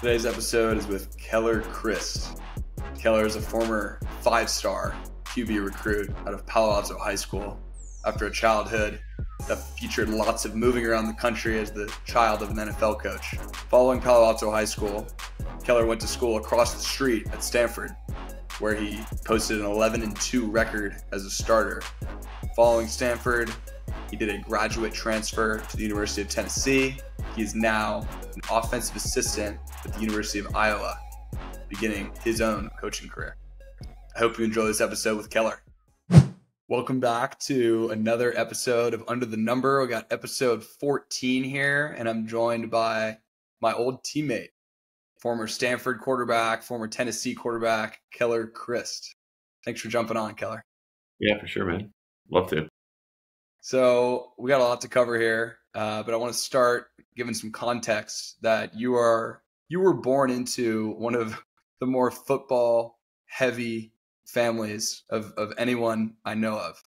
Today's episode is with Keller Chryst. Keller is a former 5-star QB recruit out of Palo Alto High School after a childhood that featured lots of moving around the country as the child of an NFL coach. Following Palo Alto High School, Keller went to school across the street at Stanford, where he posted an 11-2 record as a starter. Following Stanford, he did a graduate transfer to the University of Tennessee. He is now an offensive assistant at the University of Iowa, beginning his own coaching career. I hope you enjoy this episode with Keller. Welcome back to another episode of Under the Number. We got episode 14 here, and I'm joined by my old teammate, former Stanford quarterback, former Tennessee quarterback, Keller Chryst. Thanks for jumping on, Keller. Yeah, for sure, man. Love to. So we got a lot to cover here, but I want to start giving some context that you were born into one of the more football heavy families of anyone I know of,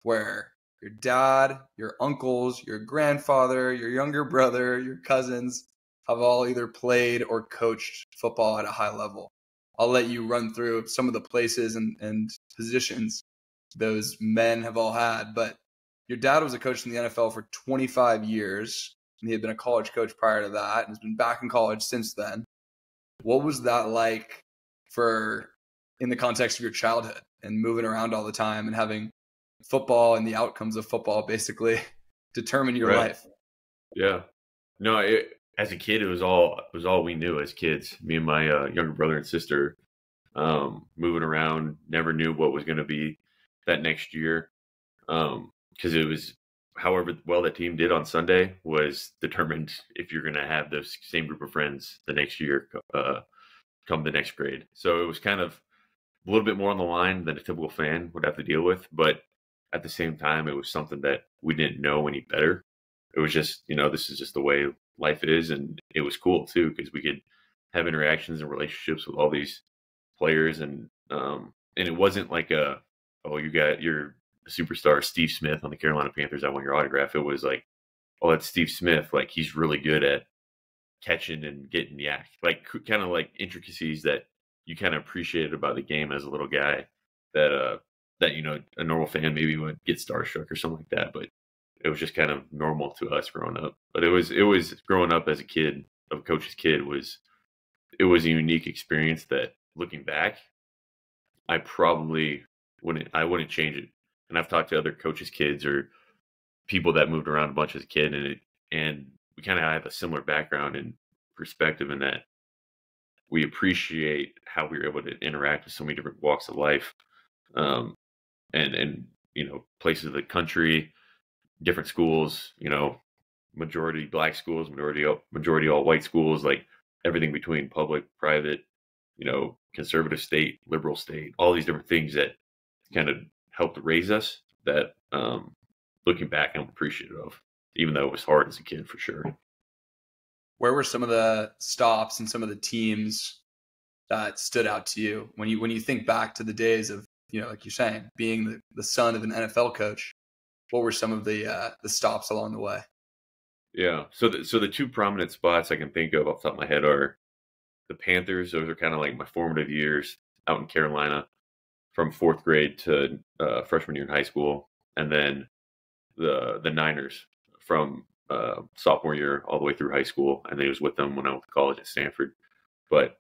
where your dad, your uncles, your grandfather, your younger brother, your cousins have all either played or coached football at a high level. I'll let you run through some of the places and positions those men have all had, but your dad was a coach in the NFL for 25 years, and he had been a college coach prior to that and has been back in college since then. What was that like in the context of your childhood and moving around all the time and having football and the outcomes of football basically determine your life? Yeah. No, as a kid, it was all we knew as kids. Me and my younger brother and sister, moving around, never knew what was going to be that next year. Because it was however well the team did on Sunday was determined if you're going to have those same group of friends the next year come the next grade. So it was kind of a little bit more on the line than a typical fan would have to deal with. But at the same time, it was something that we didn't know any better. It was just, this is just the way life is. And it was cool, too, because we could have interactions and relationships with all these players. And it wasn't like you got your superstar Steve Smith on the Carolina Panthers. I want your autograph. It was like, oh, that's Steve Smith. Like, he's really good at catching and getting the act. Like, kind of like intricacies that you kind of appreciated about the game as a little guy that a normal fan maybe would get starstruck or something like that. But it was just kind of normal to us growing up. But it was growing up as a kid, a coach's kid, it was a unique experience that, looking back, I probably wouldn't change it. And I've talked to other coaches' kids or people that moved around a bunch as a kid, and we kind of have a similar background and perspective in that we appreciate how we were able to interact with so many different walks of life, and places of the country, different schools, majority black schools, majority all white schools, like everything between public, private, conservative state, liberal state, all these different things that kind of helped raise us that, looking back, I'm appreciative of, even though it was hard as a kid for sure. Where were some of the stops and some of the teams that stood out to you when you think back to the days of, like you're saying, being the son of an NFL coach? What were some of the stops along the way? Yeah. So the two prominent spots I can think of off the top of my head are the Panthers. Those are kind of like my formative years out in Carolina, from fourth grade to freshman year in high school, and then the Niners from sophomore year all the way through high school. And I was with them when I went to college at Stanford. But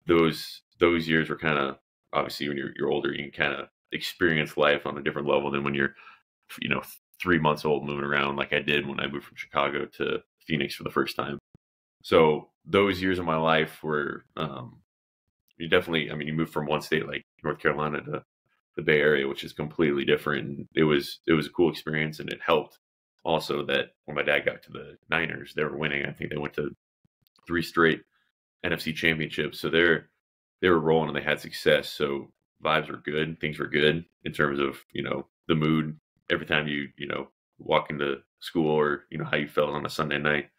those years were kind of, obviously when you're older, you can kind of experience life on a different level than when you're 3 months old moving around like I did when I moved from Chicago to Phoenix for the first time. So those years of my life were you definitely, you move from one state like North Carolina to the Bay Area, which is completely different. And it was a cool experience, and it helped also that when my dad got to the Niners, they were winning. I think they went to 3 straight NFC championships. So they were rolling and they had success. So vibes were good. Things were good in terms of, the mood every time you walk into school, or, how you felt on a Sunday night.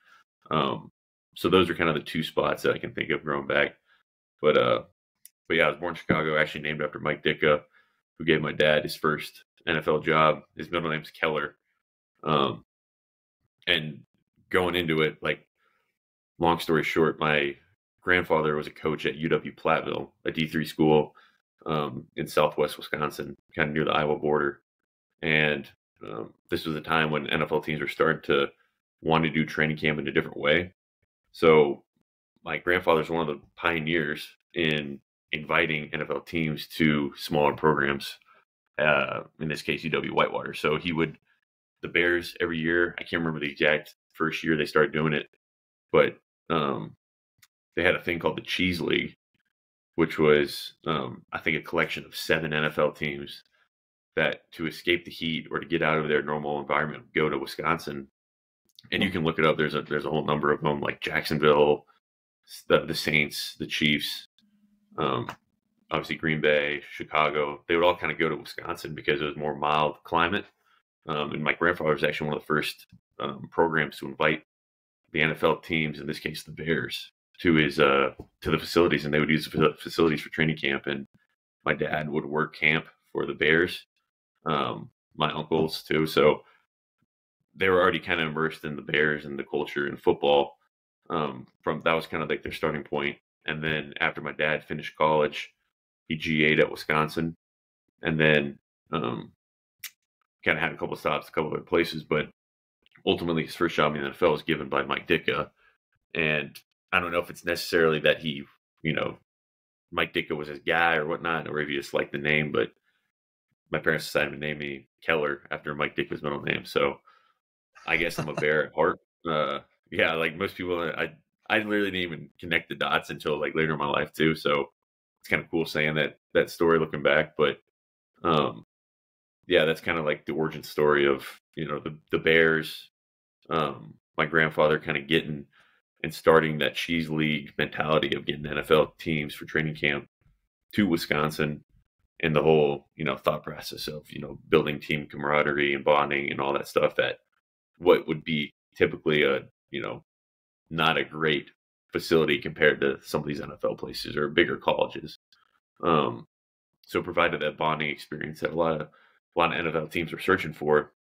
So those are kind of the two spots that I can think of growing back. But yeah, I was born in Chicago, actually named after Mike Ditka, who gave my dad his first NFL job. His middle name's Keller. And going into it, like, long story short, my grandfather was a coach at UW-Platteville, a D3 school in southwest Wisconsin, kind of near the Iowa border. And this was a time when NFL teams were starting to want to do training camp in a different way. So my grandfather's one of the pioneers in inviting NFL teams to smaller programs, in this case, UW Whitewater. So the Bears every year, I can't remember the exact first year they started doing it, but they had a thing called the Cheese League, which was, I think, a collection of 7 NFL teams that, to escape the heat or to get out of their normal environment, go to Wisconsin. And you can look it up. There's a whole number of them, like Jacksonville, the Saints, the Chiefs, obviously Green Bay, Chicago. They would all kind of go to Wisconsin because it was more mild climate. And my grandfather was actually one of the first programs to invite the NFL teams, in this case the Bears, to the facilities, and they would use the facilities for training camp. And my dad would work camp for the Bears, my uncles too. So they were already kind of immersed in the Bears and the culture and football. That was kind of like their starting point. And then after my dad finished college, he GA'd at Wisconsin, and then kind of had a couple of stops, a couple of other places, but ultimately his first job in the NFL was given by Mike Ditka. And I don't know if it's necessarily that he, Mike Ditka was his guy or whatnot, or if he just liked the name, but my parents decided to name me Keller after Mike Ditka's middle name. So I guess I'm a Bear at heart. Yeah, like most people, I literally didn't even connect the dots until like later in my life too. So it's kind of cool saying that story looking back, but yeah, that's kind of like the origin story of, the Bears, my grandfather kind of getting and starting that cheese league mentality of getting NFL teams for training camp to Wisconsin, and the whole, thought process of, building team camaraderie and bonding and all that stuff, that what would be typically a, not a great facility compared to some of these NFL places or bigger colleges. So provided that bonding experience that a lot of NFL teams were searching for,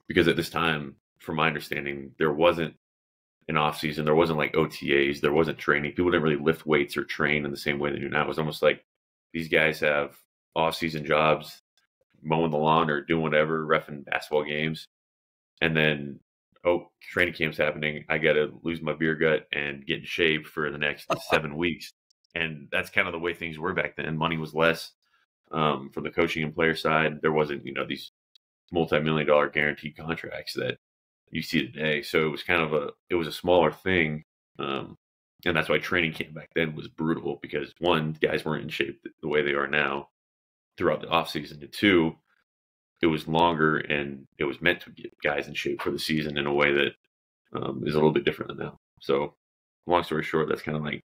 because at this time, from my understanding, there wasn't an off season, there wasn't like OTAs, there wasn't training. People didn't really lift weights or train in the same way they do now. It was almost like these guys have off season jobs, mowing the lawn or doing whatever, reffing basketball games, and then training camp's happening. I got to lose my beer gut and get in shape for the next 7 weeks. And that's kind of the way things were back then. Money was less from the coaching and player side. There wasn't, these multi-million-dollar guaranteed contracts that you see today. So it was kind of a smaller thing. And that's why training camp back then was brutal, because one, guys weren't in shape the way they are now throughout the off season. And two, it was longer, and it was meant to get guys in shape for the season in a way that is a little bit different than now. So long story short, that's kind of like,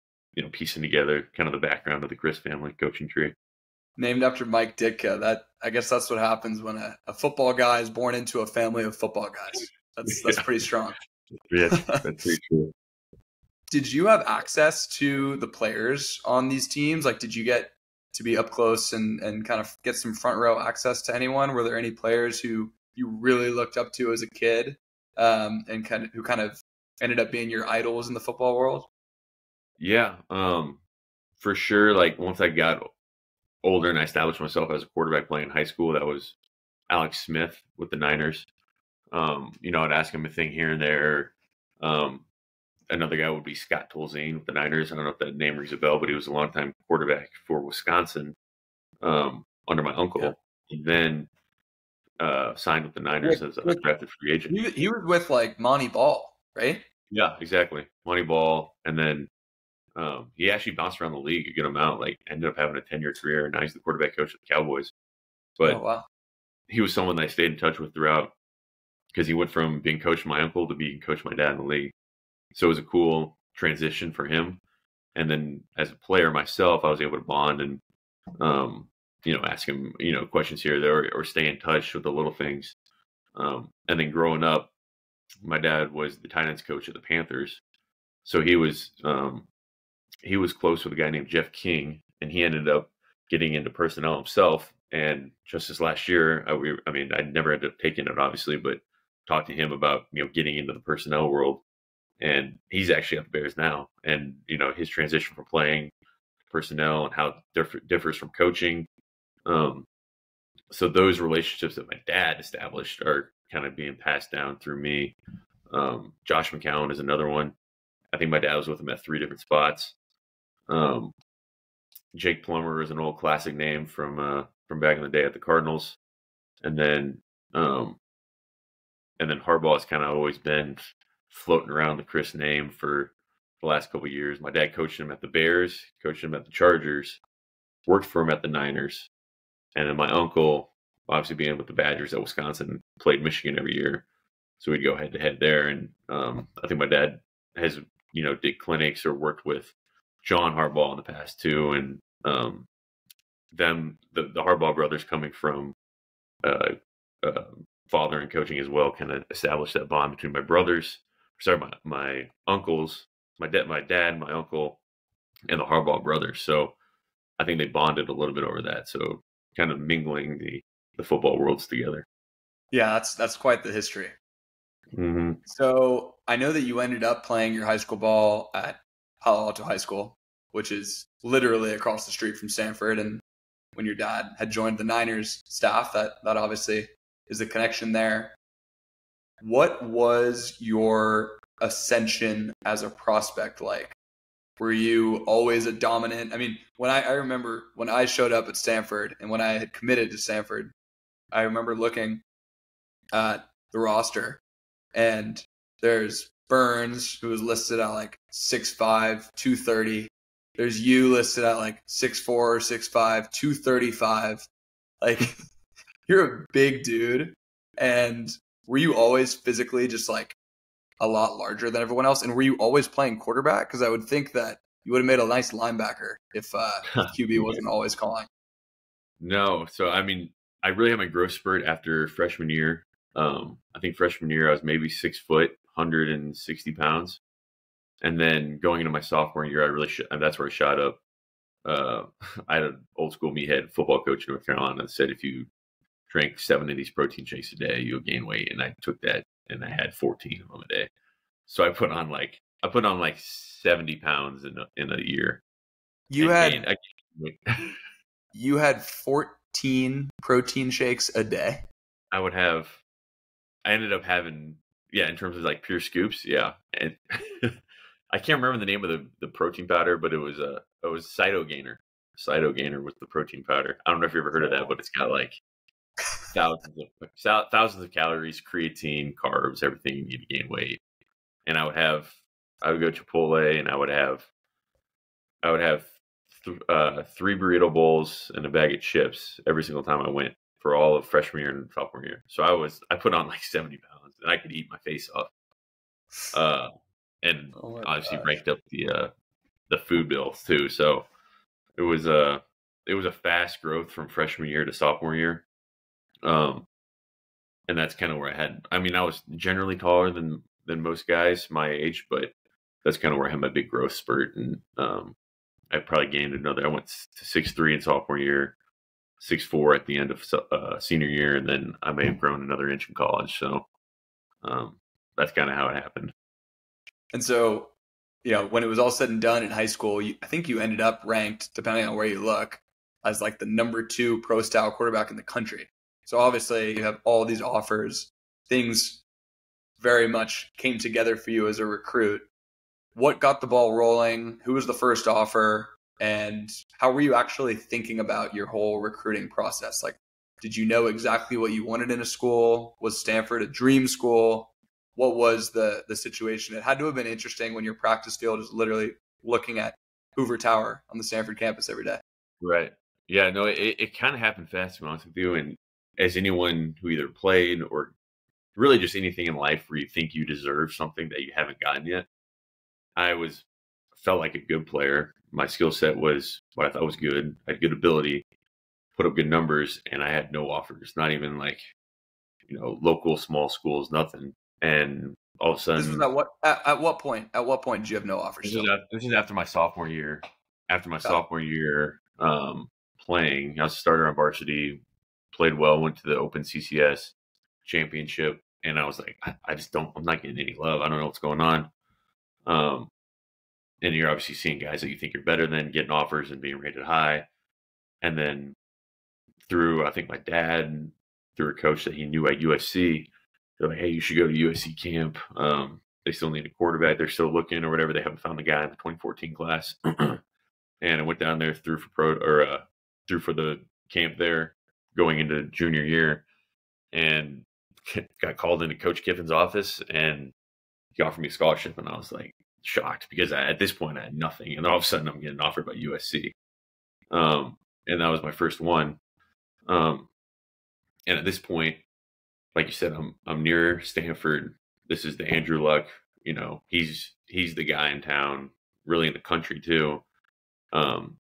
piecing together kind of the background of the Chryst family coaching tree. Named after Mike Ditka. I guess that's what happens when a football guy is born into a family of football guys. That's pretty strong. Yeah, that's pretty true. Did you have access to the players on these teams? Like, did you get to be up close and kind of get some front row access to anyone? Were there any players who you really looked up to as a kid, and who kind of ended up being your idols in the football world? Yeah, for sure. Like once I got older and I established myself as a quarterback playing in high school, that was Alex Smith with the Niners. I'd ask him a thing here and there. Another guy would be Scott Tolzien with the Niners. I don't know if that name rings a bell, but he was a longtime quarterback for Wisconsin under my uncle. Yeah. He then signed with the Niners as a drafted free agent. He was with like Monty Ball, right? Yeah, exactly. Monty Ball. And then he actually bounced around the league a good amount, like ended up having a 10-year career, and now he's the quarterback coach of the Cowboys. But he was someone that I stayed in touch with throughout, because he went from being coached by my uncle to being coached by my dad in the league. So it was a cool transition for him. And then as a player myself, I was able to bond and, ask him, questions here or there, or stay in touch with the little things. And then growing up, my dad was the tight ends coach of the Panthers. So he was close with a guy named Jeff King, and he ended up getting into personnel himself. And just this last year, I never ended up taking it, obviously, but talked to him about, getting into the personnel world. and he's actually at the Bears now. And his transition from playing personnel and how differs from coaching. So those relationships that my dad established are kind of being passed down through me. Josh McCown is another one. I think my dad was with him at 3 different spots. Jake Plummer is an old classic name from back in the day at the Cardinals, and then Harbaugh has kind of always been floating around the Chryst name for the last couple of years. My dad coached him at the Bears, coached him at the Chargers, worked for him at the Niners, and then my uncle, obviously being with the Badgers at Wisconsin, played Michigan every year, so we'd go head to head there. And I think my dad has did clinics or worked with John Harbaugh in the past too, and the Harbaugh brothers coming from father and coaching as well kind of established that bond between my brothers. Sorry, my uncles, my dad, my uncle, and the Harbaugh brothers. So I think they bonded a little bit over that. So kind of mingling the football worlds together. Yeah, that's quite the history. Mm-hmm. So I know that you ended up playing your high school ball at Palo Alto High School, which is literally across the street from Stanford. And when your dad had joined the Niners staff, that obviously is a connection there. What was your ascension as a prospect like? Were you always a dominant? I mean, when I remember when I showed up at Stanford and when I had committed to Stanford, I remember looking at the roster, and there's Burns, who was listed at like 6'5", 230. There's you listed at like 6'4", 6'5", 235. Like, you're a big dude. And were you always physically just like a lot larger than everyone else? And were you always playing quarterback? Because I would think that you would have made a nice linebacker if QB wasn't always calling. No. So, I mean, I really had my growth spurt after freshman year. I think freshman year I was maybe 6 foot, 160 pounds. And then going into my sophomore year, I really that's where I shot up. I had an old school meathead football coach in North Carolina that said if you drank 7 of these protein shakes a day, you'll gain weight. And I took that and I had 14 of them a day. So I put on like 70 pounds in a year. You had 14 protein shakes a day. I ended up having, in terms of like pure scoops. Yeah. And I can't remember the name of the protein powder, but it was Cyto Gainer. Cyto Gainer was the protein powder. I don't know if you ever heard of that, but it's got like thousands of calories, creatine, carbs, everything you need to gain weight. And I would go Chipotle, and I would have 3 burrito bowls and a bag of chips every single time I went for all of freshman year and sophomore year. So I put on like 70 pounds, and I could eat my face off. And obviously ranked up the food bills too. So it was a fast growth from freshman year to sophomore year. And that's kind of where I was generally taller than most guys my age, but that's kind of where I had my big growth spurt. And I probably gained I went to 6'3" in sophomore year, 6'4" at the end of senior year, and then I may have grown another inch in college. So that's kind of how it happened. And so, when it was all said and done in high school, I think you ended up ranked, depending on where you look, as like the number 2 pro-style quarterback in the country. So obviously you have all these offers. Things very much came together for you as a recruit. What got the ball rolling? Who was the first offer? And how were you actually thinking about your whole recruiting process? Like, did you know exactly what you wanted in a school? Was Stanford a dream school? What was the situation? It had to have been interesting when your practice field is literally looking at Hoover Tower on the Stanford campus every day. Right. Yeah, no, it kind of happened fast, to be honest with you. And as anyone who either played or really just anything in life where you think you deserve something that you haven't gotten yet, I felt like a good player. My skill set was what I thought was good. I had good ability, put up good numbers, and I had no offers, not even like, local small schools, nothing. And all of a sudden, this was at what point? At what point did you have no offers? This is after my sophomore year. After my sophomore year, playing, I was a starter on varsity, played well, went to the Open CCS championship, and I was like, I'm not getting any love. I don't know what's going on. And you're obviously seeing guys that you think you're better than getting offers and being rated high. And then through, I think my dad, through a coach that he knew at USC, they're like, hey, you should go to USC camp. They still need a quarterback. They're still looking or whatever. They haven't found the guy in the 2014 class. And I went down there through for the camp there going into junior year and got called into Coach Kiffin's office and he offered me a scholarship. And I was like shocked because at this point I had nothing. And then all of a sudden I'm getting offered by USC. And that was my first one. And at this point, like you said, I'm near Stanford. This is the Andrew Luck. You know, he's the guy in town, really in the country too. And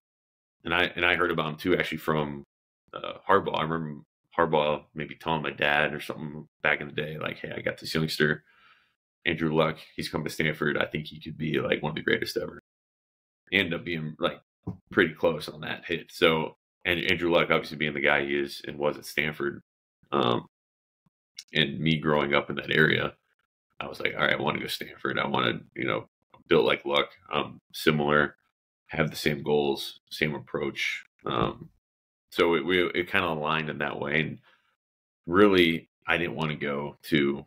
I heard about him too, actually from Harbaugh. I remember Harbaugh maybe telling my dad or something back in the day, like, "Hey, I got this youngster, Andrew Luck. He's come to Stanford. I think he could be like one of the greatest ever." He ended up being like pretty close on that hit. So, and Andrew Luck, obviously being the guy he is and was at Stanford, and me growing up in that area, I was like, all right, I want to go Stanford. I want to, build like Luck, similar, have the same goals, same approach. So it kind of aligned in that way. And really, I didn't want to go to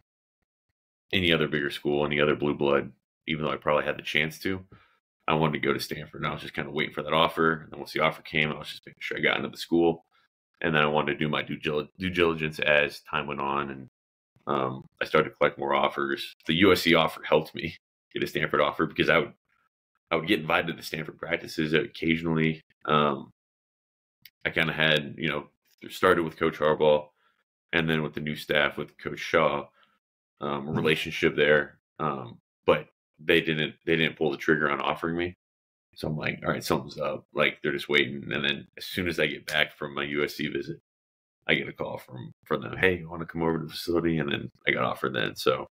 any other bigger school, any other blue blood, even though I probably had the chance to. I wanted to go to Stanford, and I was just kind of waiting for that offer. And then once the offer came, I was just making sure I got into the school. And then I wanted to do my due diligence as time went on. And I started to collect more offers. The USC offer helped me get a Stanford offer because I would get invited to Stanford practices occasionally. I kind of had, started with Coach Harbaugh and then with the new staff with Coach Shaw, a relationship there. But they didn't pull the trigger on offering me. So I'm like, all right, something's up. Like they're just waiting. And then as soon as I get back from my USC visit, I get a call from them. Hey, you want to come over to the facility? And then I got offered then. So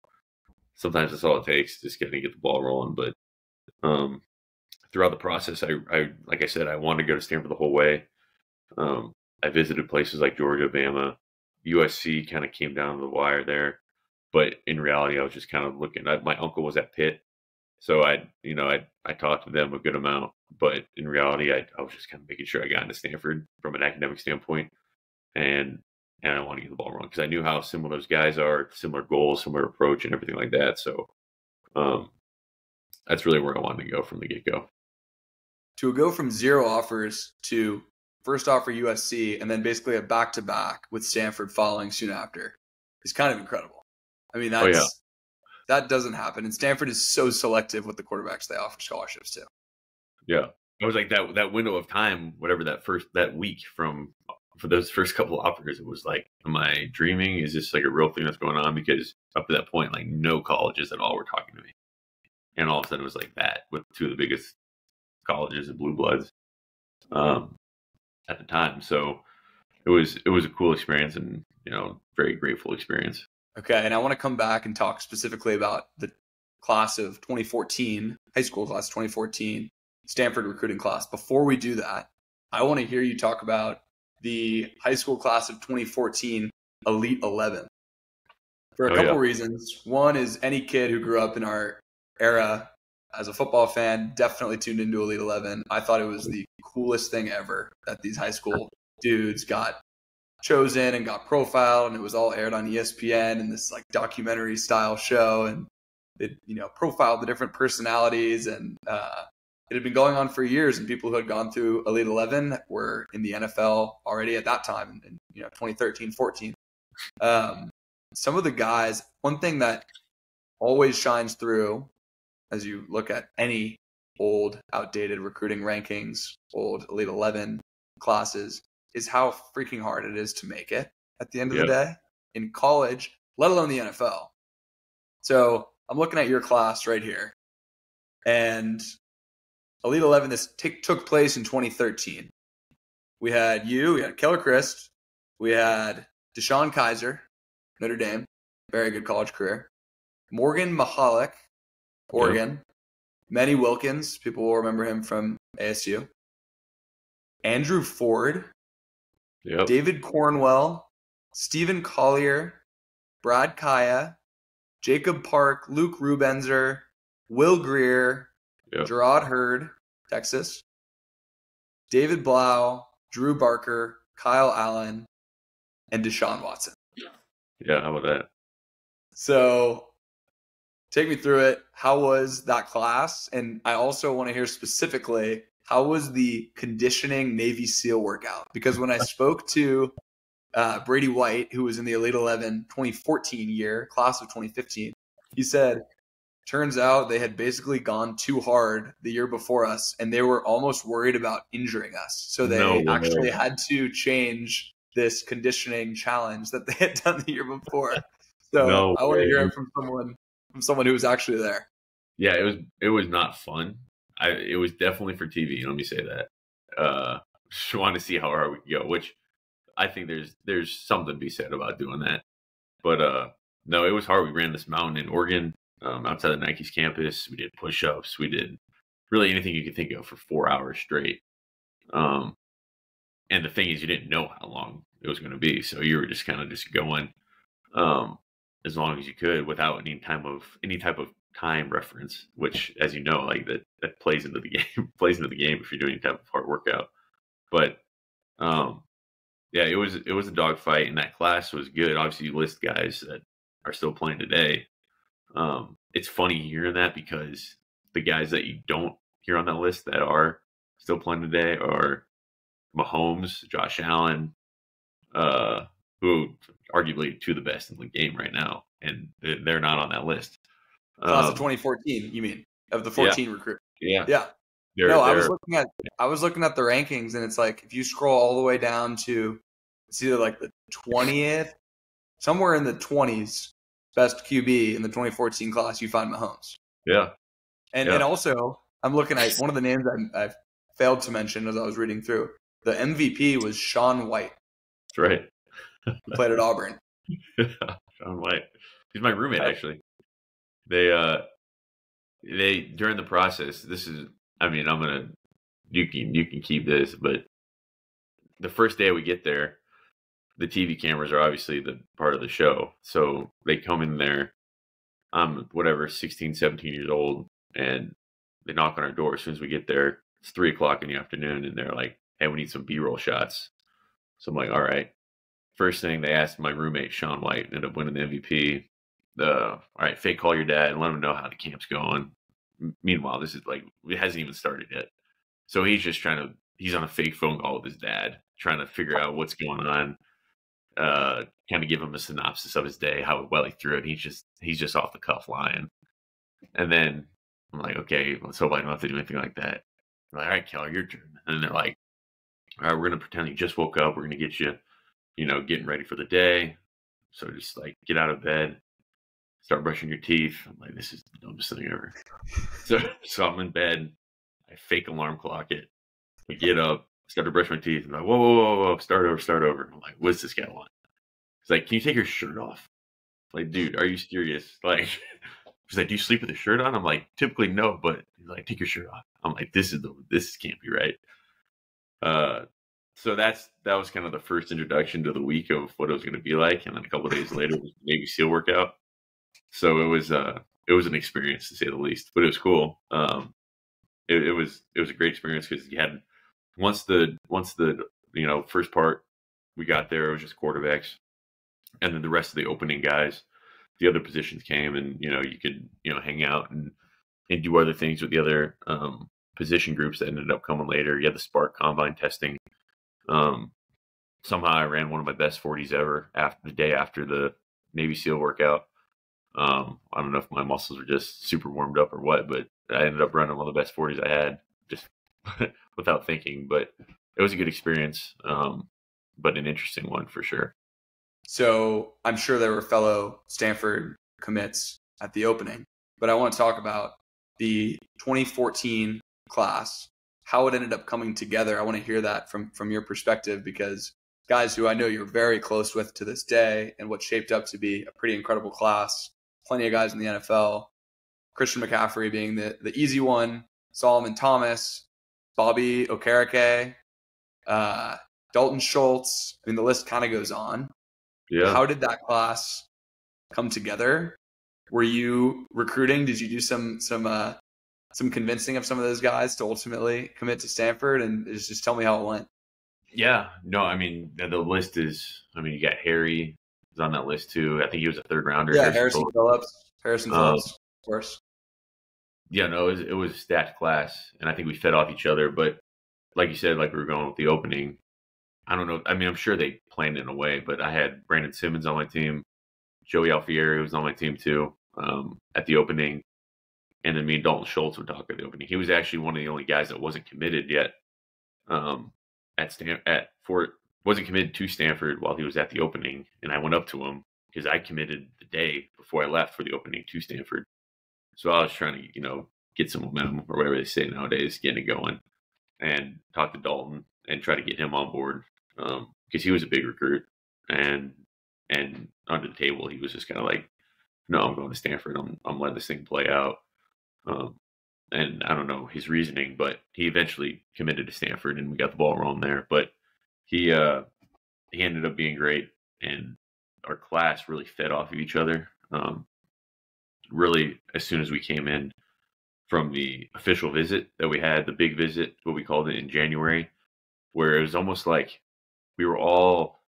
sometimes that's all it takes, just getting to get the ball rolling. But throughout the process, I like I said, I wanted to go to Stanford the whole way. I visited places like Georgia, Bama, USC kind of came down to the wire there. But in reality, I was just kind of looking. My uncle was at Pitt. So I talked to them a good amount, but in reality, I was just kind of making sure I got into Stanford from an academic standpoint, and I want to get the ball rolling because I knew how similar those guys are, similar goals, similar approach, and everything like that. So that's really where I wanted to go from the get go. To go from 0 offers to first offer USC and then basically a back-to-back with Stanford following soon after is kind of incredible. I mean, that doesn't happen. And Stanford is so selective with the quarterbacks they offer scholarships to. Yeah. It was like that window of time, whatever that week for those first couple of offers, it was like, am I dreaming? Is this like a real thing that's going on? Because up to that point, like no colleges at all were talking to me. And all of a sudden it was like that with 2 of the biggest colleges and blue bloods at the time. So it was a cool experience and, very grateful experience. Okay, and I want to come back and talk specifically about the class of 2014, high school class 2014, Stanford recruiting class. Before we do that, I want to hear you talk about the high school class of 2014 Elite 11 for a couple reasons. One is any kid who grew up in our era as a football fan definitely tuned into Elite 11. I thought it was the coolest thing ever that these high school dudes got chosen and got profiled, and it was all aired on ESPN in this like documentary style show, and it profiled the different personalities, and it had been going on for years, and people who had gone through Elite 11 were in the NFL already at that time in 2013, 14. Some of the guys, one thing that always shines through as you look at any old outdated recruiting rankings, old Elite 11 classes, is how freaking hard it is to make it at the end of the day in college, let alone the NFL. So I'm looking at your class right here. And Elite 11, this took place in 2013. We had Keller Chryst, we had Deshaun Kaiser, Notre Dame, very good college career. Morgan Mahalik, Oregon. Manny Wilkins, people will remember him from ASU. Andrew Ford, David Cornwell, Stephen Collier, Brad Kaya, Jacob Park, Luke Rubenzer, Will Greer, Yep. Gerard Hurd, Texas, David Blau, Drew Barker, Kyle Allen, and Deshaun Watson. Yeah, how about that? So take me through it. How was that class? And I also want to hear specifically, how was the conditioning Navy SEAL workout? Because when I spoke to Brady White, who was in the Elite 11 2014 year, class of 2015, he said, turns out they had basically gone too hard the year before us, and they were almost worried about injuring us. So No they actually way. had to change this conditioning challenge that they had done the year before. So No I want to hear way. it from someone who was actually there. Yeah, it was not fun. It was definitely for TV. Let me say that. Just want to see how hard we can go, which I think there's something to be said about doing that. But no, it was hard. We ran this mountain in Oregon, outside of Nike's campus. We did push-ups. We did really anything you could think of for 4 hours straight. Um, and the thing is, you didn't know how long it was going to be, so you were just kind of just going um, as long as you could without any type of time reference. Which, as you know, like that plays into the game. Plays into the game if you're doing any type of hard workout. But um, yeah, it was a dogfight, and that class was good. Obviously, you list guys that are still playing today. It's funny hearing that because the guys that you don't hear on that list that are still playing today are Mahomes, Josh Allen, who arguably two of the best in the game right now, and they're not on that list. Class of 2014, you mean, of the Yeah, 14 recruit? yeah, Yeah. they're No, I was they're looking at the rankings, and it's like if you scroll all the way down to it's either like the 20th, somewhere in the 20s, best QB in the 2014 class, you find Mahomes. yeah, And yeah. also, I'm looking at one of the names I failed to mention as I was reading through. The MVP was Sean White, That's right. who played at Auburn. Sean White. He's my roommate I- actually. They during the process. This is. I mean, I'm gonna. You can keep this, but the first day we get there, the TV cameras are obviously the part of the show. So they come in there. I'm whatever, 16, 17 years old, and they knock on our door as soon as we get there. It's 3 o'clock in the afternoon, and they're like, "Hey, we need some B-roll shots." So I'm like, "All right." First thing they asked my roommate Sean White, ended up winning the MVP. All right, fake call your dad and let him know how the camp's going. Meanwhile, this is like it hasn't even started yet. So he's on a fake phone call with his dad, trying to figure out what's going on. Kind of give him a synopsis of his day, how well he threw it. He's just off the cuff lying. And then I'm like, okay, let's hope I don't have to do anything like that. I'm like, all right, Keller, your turn. And they're like, all right, we're gonna pretend you just woke up. We're gonna get you, getting ready for the day. So just like get out of bed, start brushing your teeth. I'm like, this is the dumbest thing ever. So I'm in bed. I fake alarm clock it. We get up, start to brush my teeth. I'm like, whoa, whoa, whoa, whoa, start over. I'm like, what's this guy want? He's like, can you take your shirt off? Like, dude, are you serious? Like, he's like, do you sleep with a shirt on? I'm like, typically no, but he's like, take your shirt off. I'm like, this can't be right. So that was kind of the first introduction to the week of what it was going to be like, and then a couple of days later was the Navy SEAL workout. So it was an experience to say the least, but it was cool. It was a great experience because you had once the first part we got there, it was just quarterbacks, and then the rest of the opening guys, the other positions came, and you could hang out and do other things with the other position groups that ended up coming later. You had the Spark Combine testing. Somehow I ran one of my best 40s ever after the day after the Navy SEAL workout. I don't know if my muscles were just super warmed up or what, but I ended up running one of the best 40s I had just without thinking. But it was a good experience, but an interesting one for sure. So I'm sure there were fellow Stanford commits at the opening, but I want to talk about the 2014 class, how it ended up coming together. I want to hear that from your perspective, because guys who I know you're very close with to this day, and what shaped up to be a pretty incredible class. Plenty of guys in the NFL. Christian McCaffrey being the easy one. Solomon Thomas, Bobby Okereke, Dalton Schultz. I mean, the list kind of goes on. Yeah. How did that class come together? Were you recruiting? Did you do some convincing of some of those guys to ultimately commit to Stanford? And just tell me how it went. Yeah, no, I mean the list is. I mean, you got Harry is on that list too. I think he was a third rounder. Yeah, Harrison Phillips. Harrison Um, Phillips, of course. yeah, no, it was a stacked class, and I think we fed off each other. But like you said, like we were going with the opening. I don't know. I mean, I'm sure they planned it in a way, but I had Brandon Simmons on my team. Joey Alfieri was on my team too at the opening. And then me and Dalton Schultz would talk at the opening. He was actually one of the only guys that wasn't committed yet wasn't committed to Stanford while he was at the opening. And I went up to him because I committed the day before I left for the opening to Stanford. So I was trying to, get some momentum or whatever they say nowadays, getting it going, and talk to Dalton and try to get him on board because he was a big recruit. And under the table, he was just kind of like, no, I'm going to Stanford. I'm letting this thing play out. And I don't know his reasoning, but he eventually committed to Stanford, and we got the ball rolling there. But he ended up being great, and our class really fed off of each other. Really, as soon as we came in from the official visit that we had, the big visit, what we called it in January, where it was almost like we were all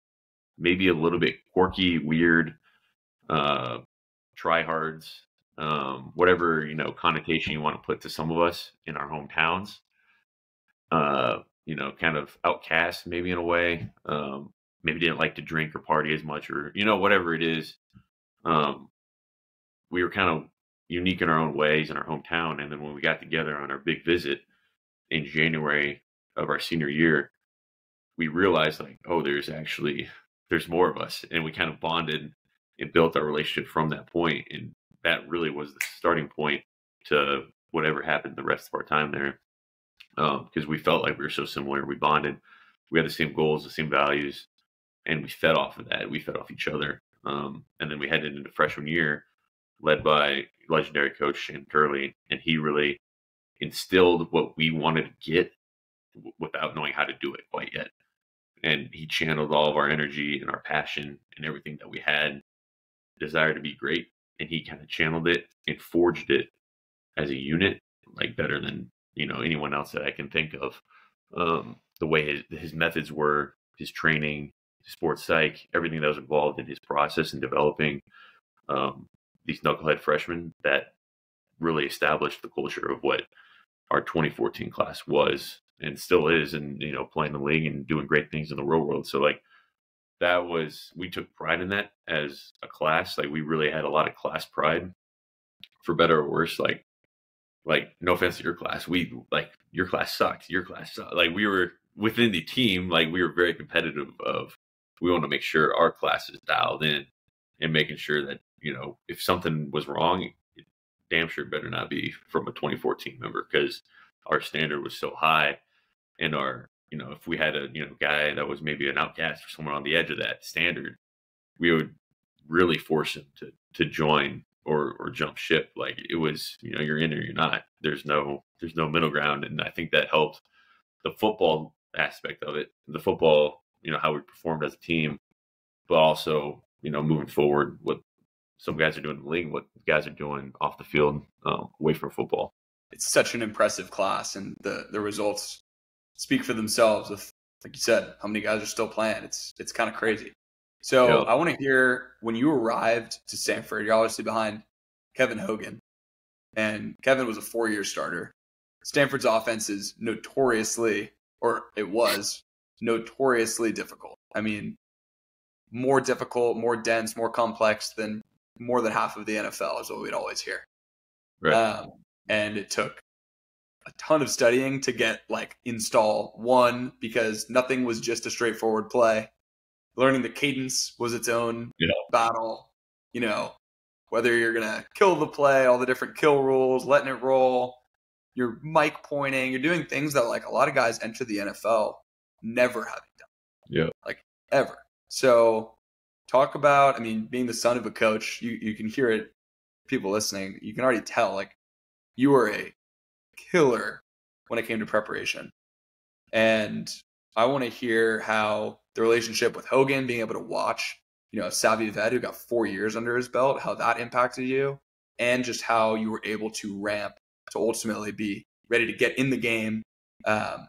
maybe a little bit quirky, weird, tryhards, whatever, connotation you want to put to some of us in our hometowns, kind of outcast maybe in a way, maybe didn't like to drink or party as much or, whatever it is. We were kind of unique in our own ways in our hometown. And then when we got together on our big visit in January of our senior year, we realized like, oh, there's more of us. And we kind of bonded and built our relationship from that point. And that really was the starting point to whatever happened the rest of our time there. Because we felt like we were so similar. We bonded. We had the same goals, the same values, and we fed off of that. We fed off each other. And then we headed into freshman year, led by legendary coach Shane Curley, and he really instilled what we wanted to get without knowing how to do it quite yet. And he channeled all of our energy and our passion and everything that we had, desire to be great. And he kind of channeled it and forged it as a unit, like better than, anyone else that I can think of. The way his methods were, his training, his sports psych, everything that was involved in his process in developing these knucklehead freshmen that really established the culture of what our 2014 class was and still is, and playing the league and doing great things in the real world. So like we took pride in that as a class. Like we really had a lot of class pride, for better or worse. Like no offense to your class, your class sucked. Your class sucked. Like we were within the team, like we were very competitive. We want to make sure our class is dialed in and making sure that if something was wrong, it damn sure better not be from a 2014 member, because our standard was so high. And our, if we had a, guy that was maybe an outcast or someone on the edge of that standard, we would really force him to join or jump ship. Like it was, you're in or you're not. There's no middle ground. And I think that helped the football aspect of it, the football, how we performed as a team, but also, moving forward, what some guys are doing in the league, what guys are doing off the field, away from football. It's such an impressive class, and the results speak for themselves. With, like you said, how many guys are still playing? It's kind of crazy. So Yep. I want to hear, when you arrived to Stanford, you're obviously behind Kevin Hogan, and Kevin was a 4-year starter. Stanford's offense is notoriously difficult. I mean, more difficult, more dense, more complex than more than half of the NFL is what we'd always hear. Right. And it took a ton of studying to install one, because nothing was just a straightforward play. Learning the cadence was its own battle. Whether you're going to kill the play, all the different kill rules, letting it roll, you're mic pointing, you're doing things that a lot of guys enter the NFL never having done. Yeah. Ever. So talk about, being the son of a coach, you can hear it, people listening, you can already tell, you were a killer when it came to preparation. And I want to hear how the relationship with Hogan, being able to watch, a savvy vet who got 4 years under his belt, how that impacted you. and just how you were able to ramp to ultimately be ready to get in the game, I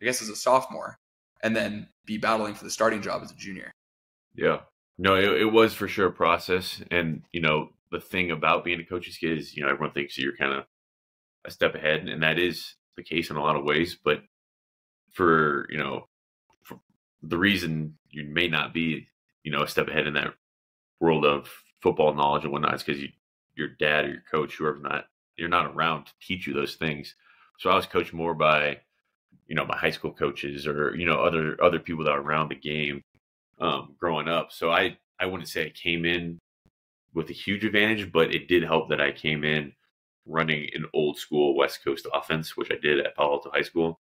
guess as a sophomore, and then be battling for the starting job as a junior. Yeah. No, it was for sure a process. And, the thing about being a coach's kid is, everyone thinks you're kind of a step ahead, and that is the case in a lot of ways. But for the reason you may not be, a step ahead in that world of football knowledge and whatnot is because your dad or your coach, whoever's you're not around to teach you those things. So I was coached more by, my high school coaches or, other people that are around the game growing up. So I wouldn't say I came in with a huge advantage, but it did help that I came in running an old school West Coast offense, which I did at Palo Alto High School,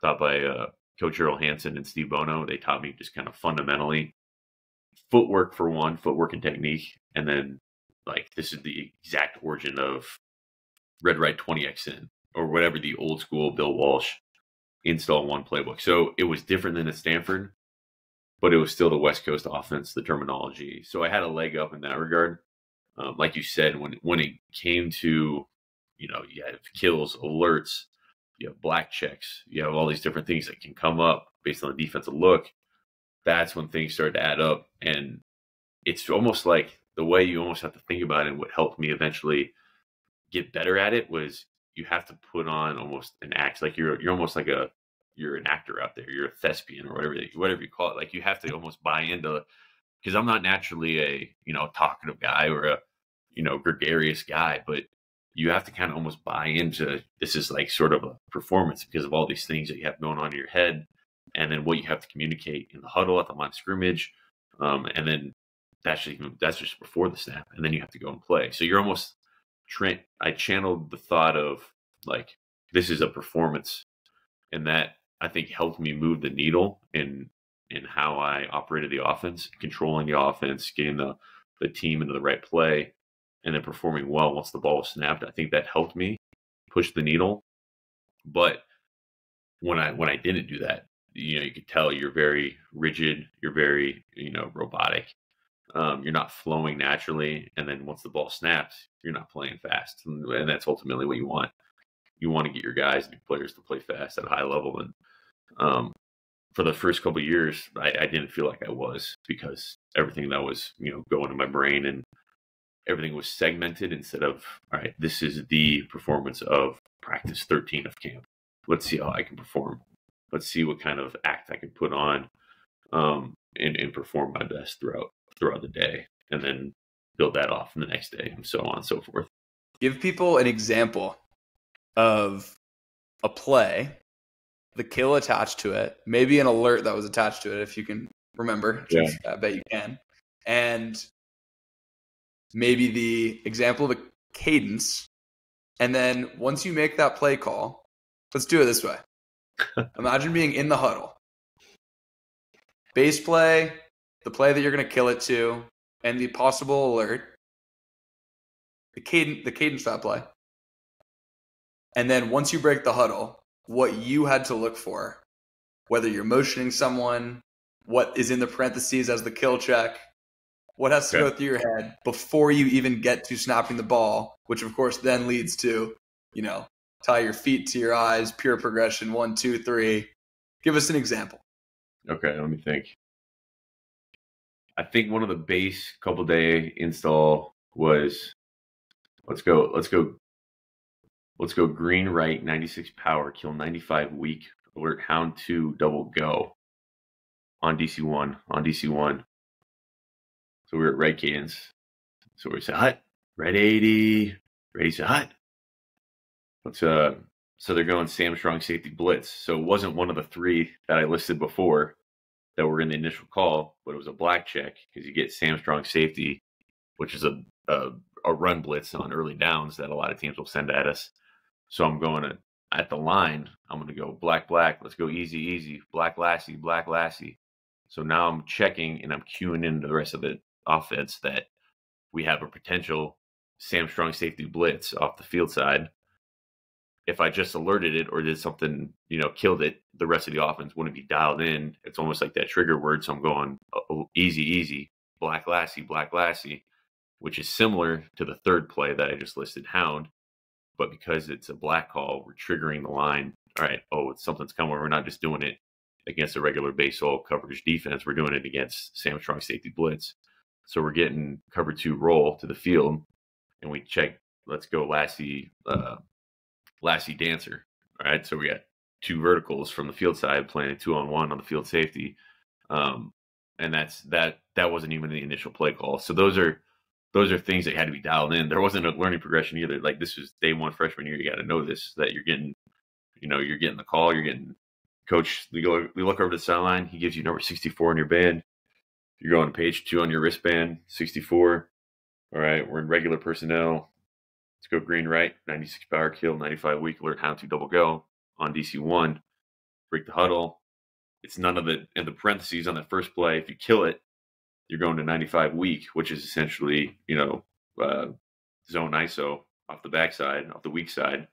taught by Coach Earl Hansen and Steve Bono. They taught me just kind of fundamentally footwork for one, footwork and technique. And then this is the exact origin of Red Right 20X in, or whatever the old school Bill Walsh install one playbook. So it was different than at Stanford, but it was still the West Coast offense, the terminology. So I had a leg up in that regard. Like you said, when it came to, you have kills, alerts, you have black checks, you have all these different things that can come up based on the defensive look. That's when things started to add up. And it's almost like the way you almost have to think about it, and what helped me eventually get better at it was you have to put on almost an act. Like you're almost like you're an actor out there. You're a thespian or whatever you call it. Like you have to almost buy into, because I'm not naturally a, talkative guy or a, gregarious guy, but you have to kind of almost buy into this is like sort of a performance because of all these things that you have going on in your head, and then what you have to communicate in the huddle at the line of scrimmage. And then that's just before the snap. And then you have to go and play. So you're almost I channeled the thought of like, this is a performance, and that I think helped me move the needle in how I operated the offense, controlling the offense, getting the team into the right play, and then performing well once the ball was snapped. I think that helped me push the needle. But when I didn't do that, you could tell you're very rigid, you're very, robotic. You're not flowing naturally. And then once the ball snaps, you're not playing fast. And that's ultimately what you want. You want to get your guys and your players to play fast at a high level. And for the first couple of years, I didn't feel like I was, because everything that was, going in my brain and everything was segmented instead of, all right, this is the performance of practice 13 of camp. Let's see how I can perform. Let's see what kind of act I can put on and perform my best throughout the day, and then build that off in the next day, and so on and so forth. Give people an example of a play, the kill attached to it, maybe an alert that was attached to it, if you can remember. Yeah. I bet you can. And maybe the example of the cadence. And then once you make that play call, let's do it this way. Imagine being in the huddle. Base play, the play that you're going to kill it to, and the possible alert. The cadence that play. And then once you break the huddle, what you had to look for, whether you're motioning someone, what is in the parentheses as the kill check, what has to go through your head before you even get to snapping the ball, which of course then leads to, tie your feet to your eyes, pure progression, 1, 2, 3. Give us an example. Okay, let me think. I think one of the base couple day install was let's go green right 96 power, kill 95 weak, alert hound 2 double go on DC1. So we were at red cadence. So we said hut, red 80, ready to hut. So they're going Sam Strong safety blitz. So it wasn't one of the 3 that I listed before that were in the initial call, but it was a black check, because you get Sam Strong safety, which is a run blitz on early downs that a lot of teams will send at us. So I'm going at the line, I'm going to go black, let's go easy, black Lassie. So now I'm checking and I'm queuing into the rest of the offense that we have a potential Sam Strong safety blitz off the field side. If I just alerted it or did something, killed it, the rest of the offense wouldn't be dialed in. It's almost like that trigger word. So I'm going easy, black Lassie. which is similar to the third play that I just listed, hound. But because it's a black call, we're triggering the line. All right, something's coming. We're not just doing it against a regular base hole coverage defense. We're doing it against Sam Strong safety blitz. So we're getting cover 2 roll to the field, and we check, let's go Lassie dancer. All right, so we got 2 verticals from the field side playing a 2-on-1 on the field safety. And that wasn't even the initial play call. So those are things that had to be dialed in. There wasn't a learning progression either. Like, this was day 1 freshman year. You got to know this, that you're getting the call, you're getting coach. We look over the sideline. He gives you number 64 in your band. You're going to page 2 on your wristband, 64. All right, we're in regular personnel. Let's go green right, 96 power kill, 95 weak alert, hound 2 double go on DC 1. Break the huddle. It's none of the in the parentheses on that first play. If you kill it, you're going to 95 weak, which is essentially, zone ISO off the backside, off the weak side.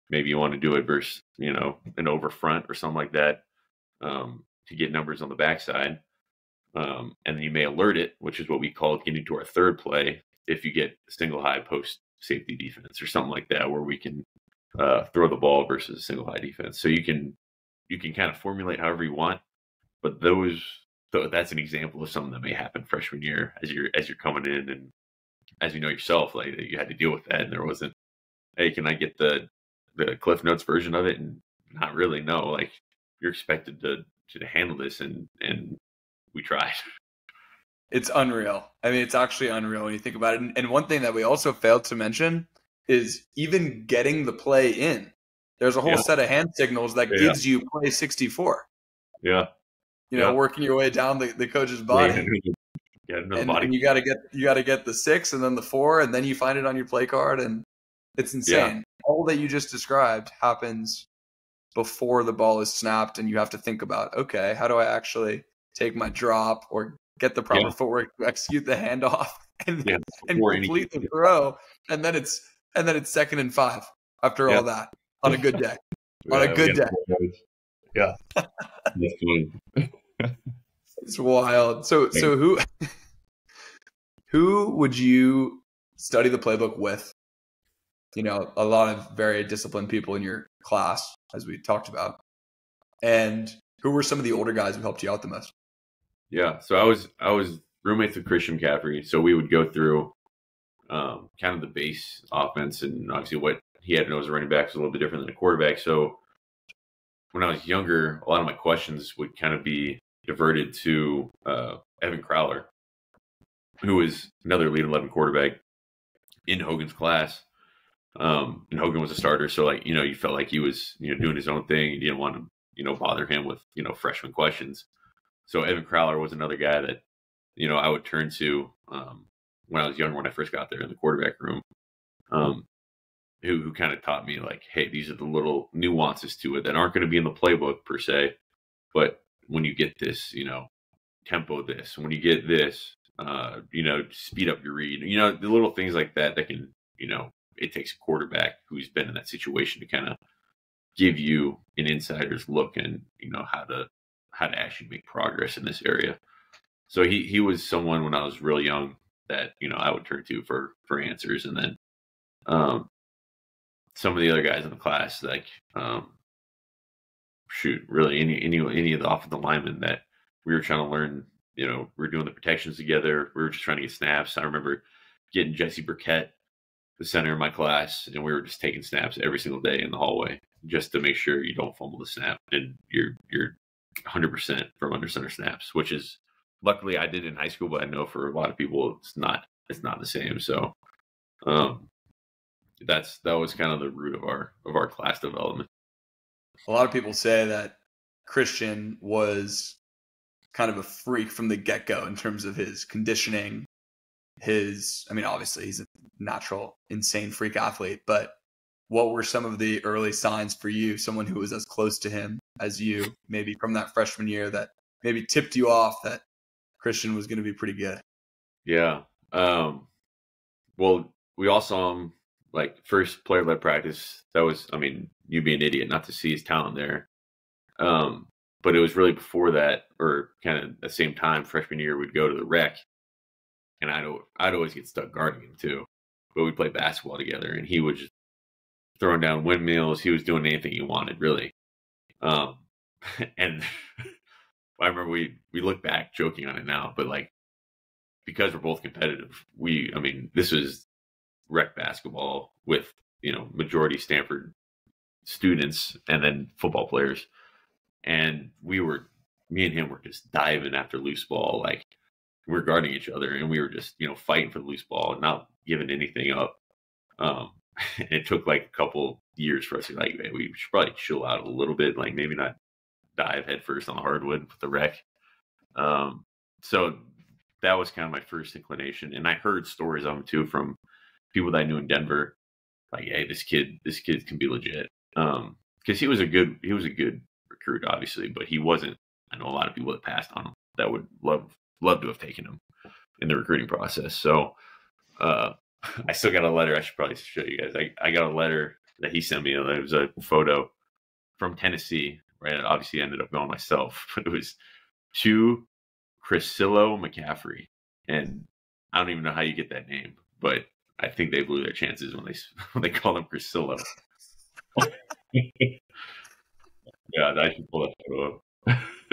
Maybe you want to do it versus, an over front or something like that, to get numbers on the backside. And then you may alert it, which is what we call getting to our third play, if you get single high post safety defense or something like that, where we can throw the ball versus a single high defense. So you can kind of formulate however you want, but that's an example of something that may happen freshman year as you're coming in, and as you know yourself, like, you had to deal with that, and there wasn't, hey, can I get the Cliff Notes version of it? And not really. No, like, you're expected to handle this, and we tried. It's unreal. I mean, it's actually unreal when you think about it. And one thing that we also failed to mention is even getting the play in. There's a whole set of hand signals that gives you play 64. Yeah. Working your way down the coach's body. And you gotta get the 6 and then the 4, and then you find it on your play card, and it's insane. Yeah. All that you just described happens before the ball is snapped, and you have to think about, okay, how do I actually take my drop or get the proper footwork to execute the handoff and complete the throw, and then it's 2nd and 5 after all that on a good day. On a good day. Yeah. That's funny. It's wild. So who would you study the playbook with? A lot of very disciplined people in your class, as we talked about. And who were some of the older guys who helped you out the most? Yeah, so I was roommates with Christian McCaffrey, so we would go through kind of the base offense, and obviously what he had to know as a running back was a little bit different than a quarterback. So when I was younger, a lot of my questions would kind of be diverted to Evan Crowler, who was another Elite 11 quarterback in Hogan's class. And Hogan was a starter, so you felt like he was doing his own thing. You didn't want to bother him with freshman questions. So Evan Crowler was another guy that I would turn to when I was younger, when I first got there in the quarterback room, who kind of taught me, like, hey, these are the little nuances to it that aren't going to be in the playbook per se, but when you get this, tempo this, when you get this, speed up your read, the little things like that can, it takes a quarterback who's been in that situation to kind of give you an insider's look and, how to actually make progress in this area. So he was someone when I was real young that, I would turn to for answers. And then some of the other guys in the class, like, really any of the offensive linemen that we were trying to learn, we were doing the protections together. We were just trying to get snaps. I remember getting Jesse Burkett, the center of my class, and we were just taking snaps every single day in the hallway just to make sure you don't fumble the snap and you're 100% from under center snaps, which is, luckily I did in high school, but I know for a lot of people it's not the same. So that was kind of the root of our class development. A lot of people say that Christian was kind of a freak from the get-go in terms of his conditioning, obviously he's a natural, insane freak athlete, but what were some of the early signs for you, someone who was as close to him as you, maybe from that freshman year, that maybe tipped you off that Christian was going to be pretty good? Yeah. Well, we all saw him, like, first player-led practice. That was, you'd be an idiot not to see his talent there. But it was really before that, or kind of the same time, freshman year, we'd go to the rec. and I'd always get stuck guarding him too. But we played basketball together, and he was just throwing down windmills. He was doing anything he wanted, really. Um, and I remember we look back joking on it now, but like because we're both competitive, this was rec basketball with majority Stanford students and then football players, and me and him were just diving after loose ball, like we were guarding each other, and we were just fighting for the loose ball and not giving anything up. It took like a couple years for us to be like, man, we should probably chill out a little bit, like maybe not dive headfirst on the hardwood with the rec. So that was kind of my first inclination, and I heard stories of him too from people that I knew in Denver, like, hey, this kid can be legit. Because he was a good recruit, obviously, but he wasn't. I know a lot of people that passed on him that would love to have taken him in the recruiting process. So I still got a letter. I should probably show you guys. I got a letter that he sent me. It was a photo from Tennessee, right? It obviously ended up going myself, but it was to Chrisillo McCaffrey, and I don't even know how you get that name, but I think they blew their chances when they called him Chrisillo. Yeah, I should pull that photo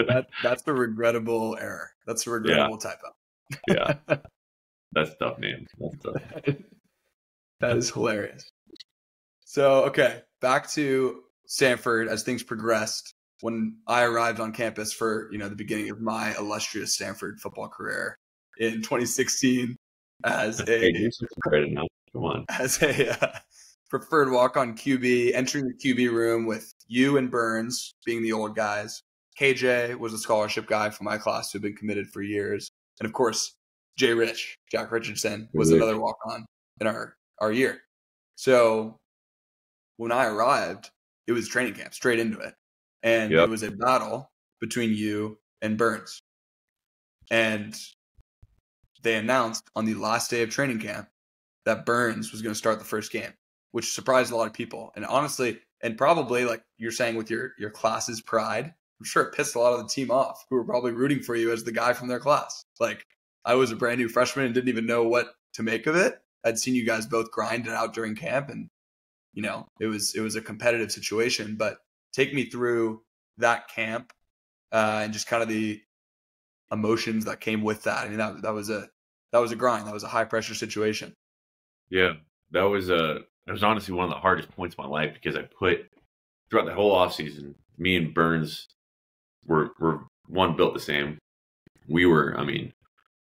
up. That's a regrettable error. That's a regrettable typo. Yeah, that's a tough name. That's tough. That is hilarious. So, okay, back to Stanford as things progressed. When I arrived on campus for the beginning of my illustrious Stanford football career in 2016 as a preferred walk-on QB, entering the QB room with you and Burns being the old guys. KJ was a scholarship guy from my class who had been committed for years. And of course, Jack Richardson, was another walk-on in our year. So when I arrived, it was training camp, straight into it. And It was a battle between you and Burns. And they announced on the last day of training camp that Burns was going to start the first game, which surprised a lot of people. And honestly, and probably like you're saying with your class's pride, I'm sure it pissed a lot of the team off who were probably rooting for you as the guy from their class. Like I was a brand new freshman and didn't even know what to make of it. I'd seen you guys both grind it out during camp, and it was a competitive situation. But take me through that camp and just kind of the emotions that came with that. I mean, that was a grind. That was a high pressure situation. Yeah, that was honestly one of the hardest points of my life, because I put throughout the whole offseason, me and Burns were one built the same. We were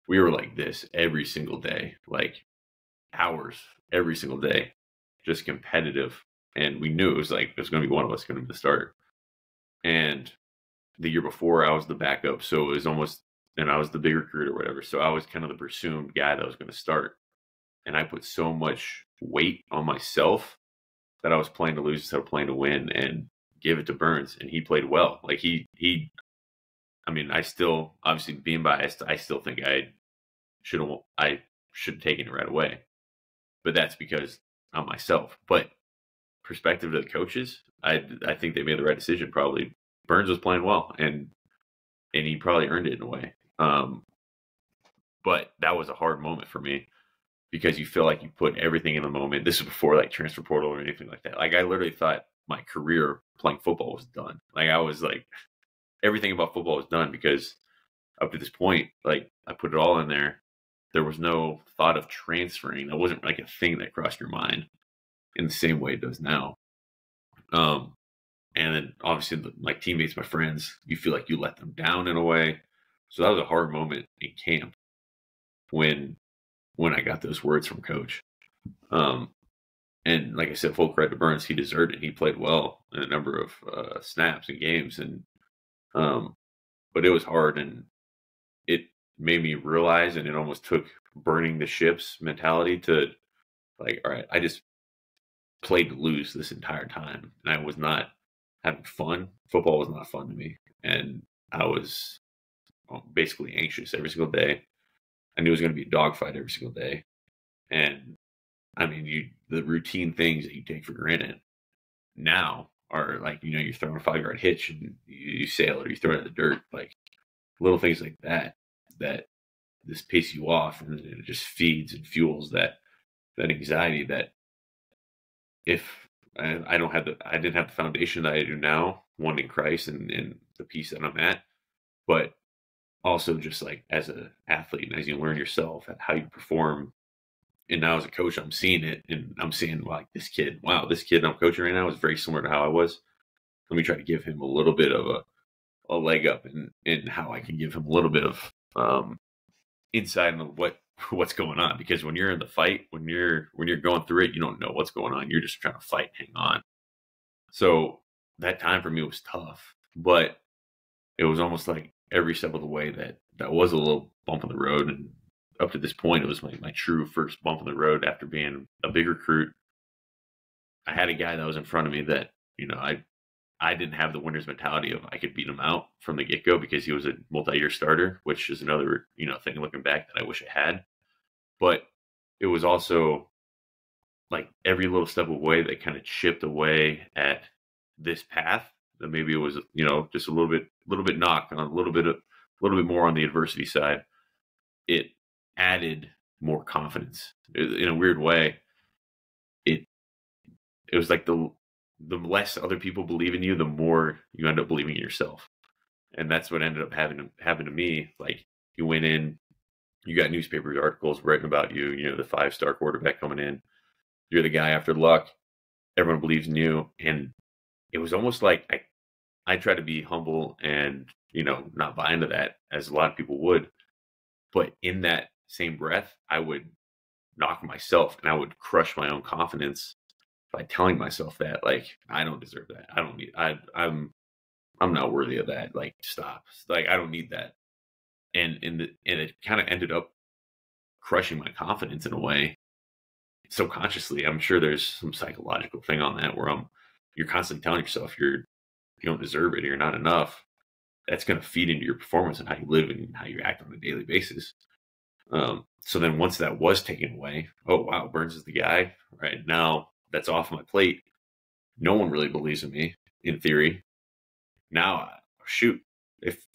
like this every single day, like hours every single day, just competitive. And we knew it was going to be one of us going to be the starter. And the year before, I was the backup, so it was almost, and I was the big recruit or whatever. So I was kind of the presumed guy that was going to start. And I put so much weight on myself that I was playing to lose instead of playing to win, and gave it to Burns, and he played well. Like I still, obviously being biased, I still think I should have taken it right away. But that's because I'm myself. But perspective to the coaches, I think they made the right decision. Probably Burns was playing well, and he probably earned it in a way. But that was a hard moment for me, because you feel like you put everything in the moment. This is before like transfer portal or anything like that. Like I literally thought my career playing football was done. Like I was like, everything about football was done, because up to this point, like I put it all in there. There was no thought of transferring. That wasn't like a thing that crossed your mind in the same way it does now. And then obviously my teammates, my friends, you feel like you let them down in a way. So that was a hard moment in camp when I got those words from coach. And like I said, full credit to Burns, he deserved it. He played well in a number of snaps and games, and but it was hard, and it made me realize, and it almost took burning the ships mentality to like, all right, I just played to lose this entire time, and I was not having fun. Football was not fun to me, and I was basically anxious every single day. I knew it was going to be a dogfight every single day, and the routine things that you take for granted now are like, you're throwing a 5-yard hitch and you sail, or you throw it in the dirt, like little things like that this piss you off, and it just feeds and fuels that anxiety that if I didn't have the foundation that I do now, one in Christ and the peace that I'm at, but also just like as an athlete and as you learn yourself and how you perform. And now as a coach, I'm seeing it, and I'm seeing like this kid I'm coaching right now is very similar to how I was. Let me try to give him a little bit of a leg up in how I can give him a little bit of insight into what's going on. Because when you're in the fight, when you're going through it, you don't know what's going on. You're just trying to fight, hang on. So that time for me was tough, but it was almost like every step of the way that was a little bump in the road. And up to this point, it was my true first bump in the road after being a big recruit. I had a guy that was in front of me that, I didn't have the winner's mentality of I could beat him out from the get-go because he was a multi-year starter, which is another, thing looking back that I wish I had. But it was also like every little step away that kind of chipped away at this path that maybe it was, just a little bit knock on a little bit more on the adversity side. It added more confidence in a weird way. It was like the less other people believe in you, the more you end up believing in yourself. And that's what ended up happening to me. Like you went in, you got newspaper articles written about you, the 5-star quarterback coming in. You're the guy after luck. Everyone believes in you. And it was almost like I try to be humble and, not buy into that as a lot of people would. But in that same breath, I would knock myself and I would crush my own confidence by telling myself that, like, I don't deserve that. I don't need, I'm not worthy of that. Like, stop. Like, I don't need that. And it kind of ended up crushing my confidence in a way. Subconsciously, I'm sure there's some psychological thing on that where you're constantly telling yourself you don't deserve it or you're not enough. That's going to feed into your performance and how you live and how you act on a daily basis. So then once that was taken away, oh wow, Burns is the guy. Right now, that's off my plate. No one really believes in me, in theory. Now, shoot, if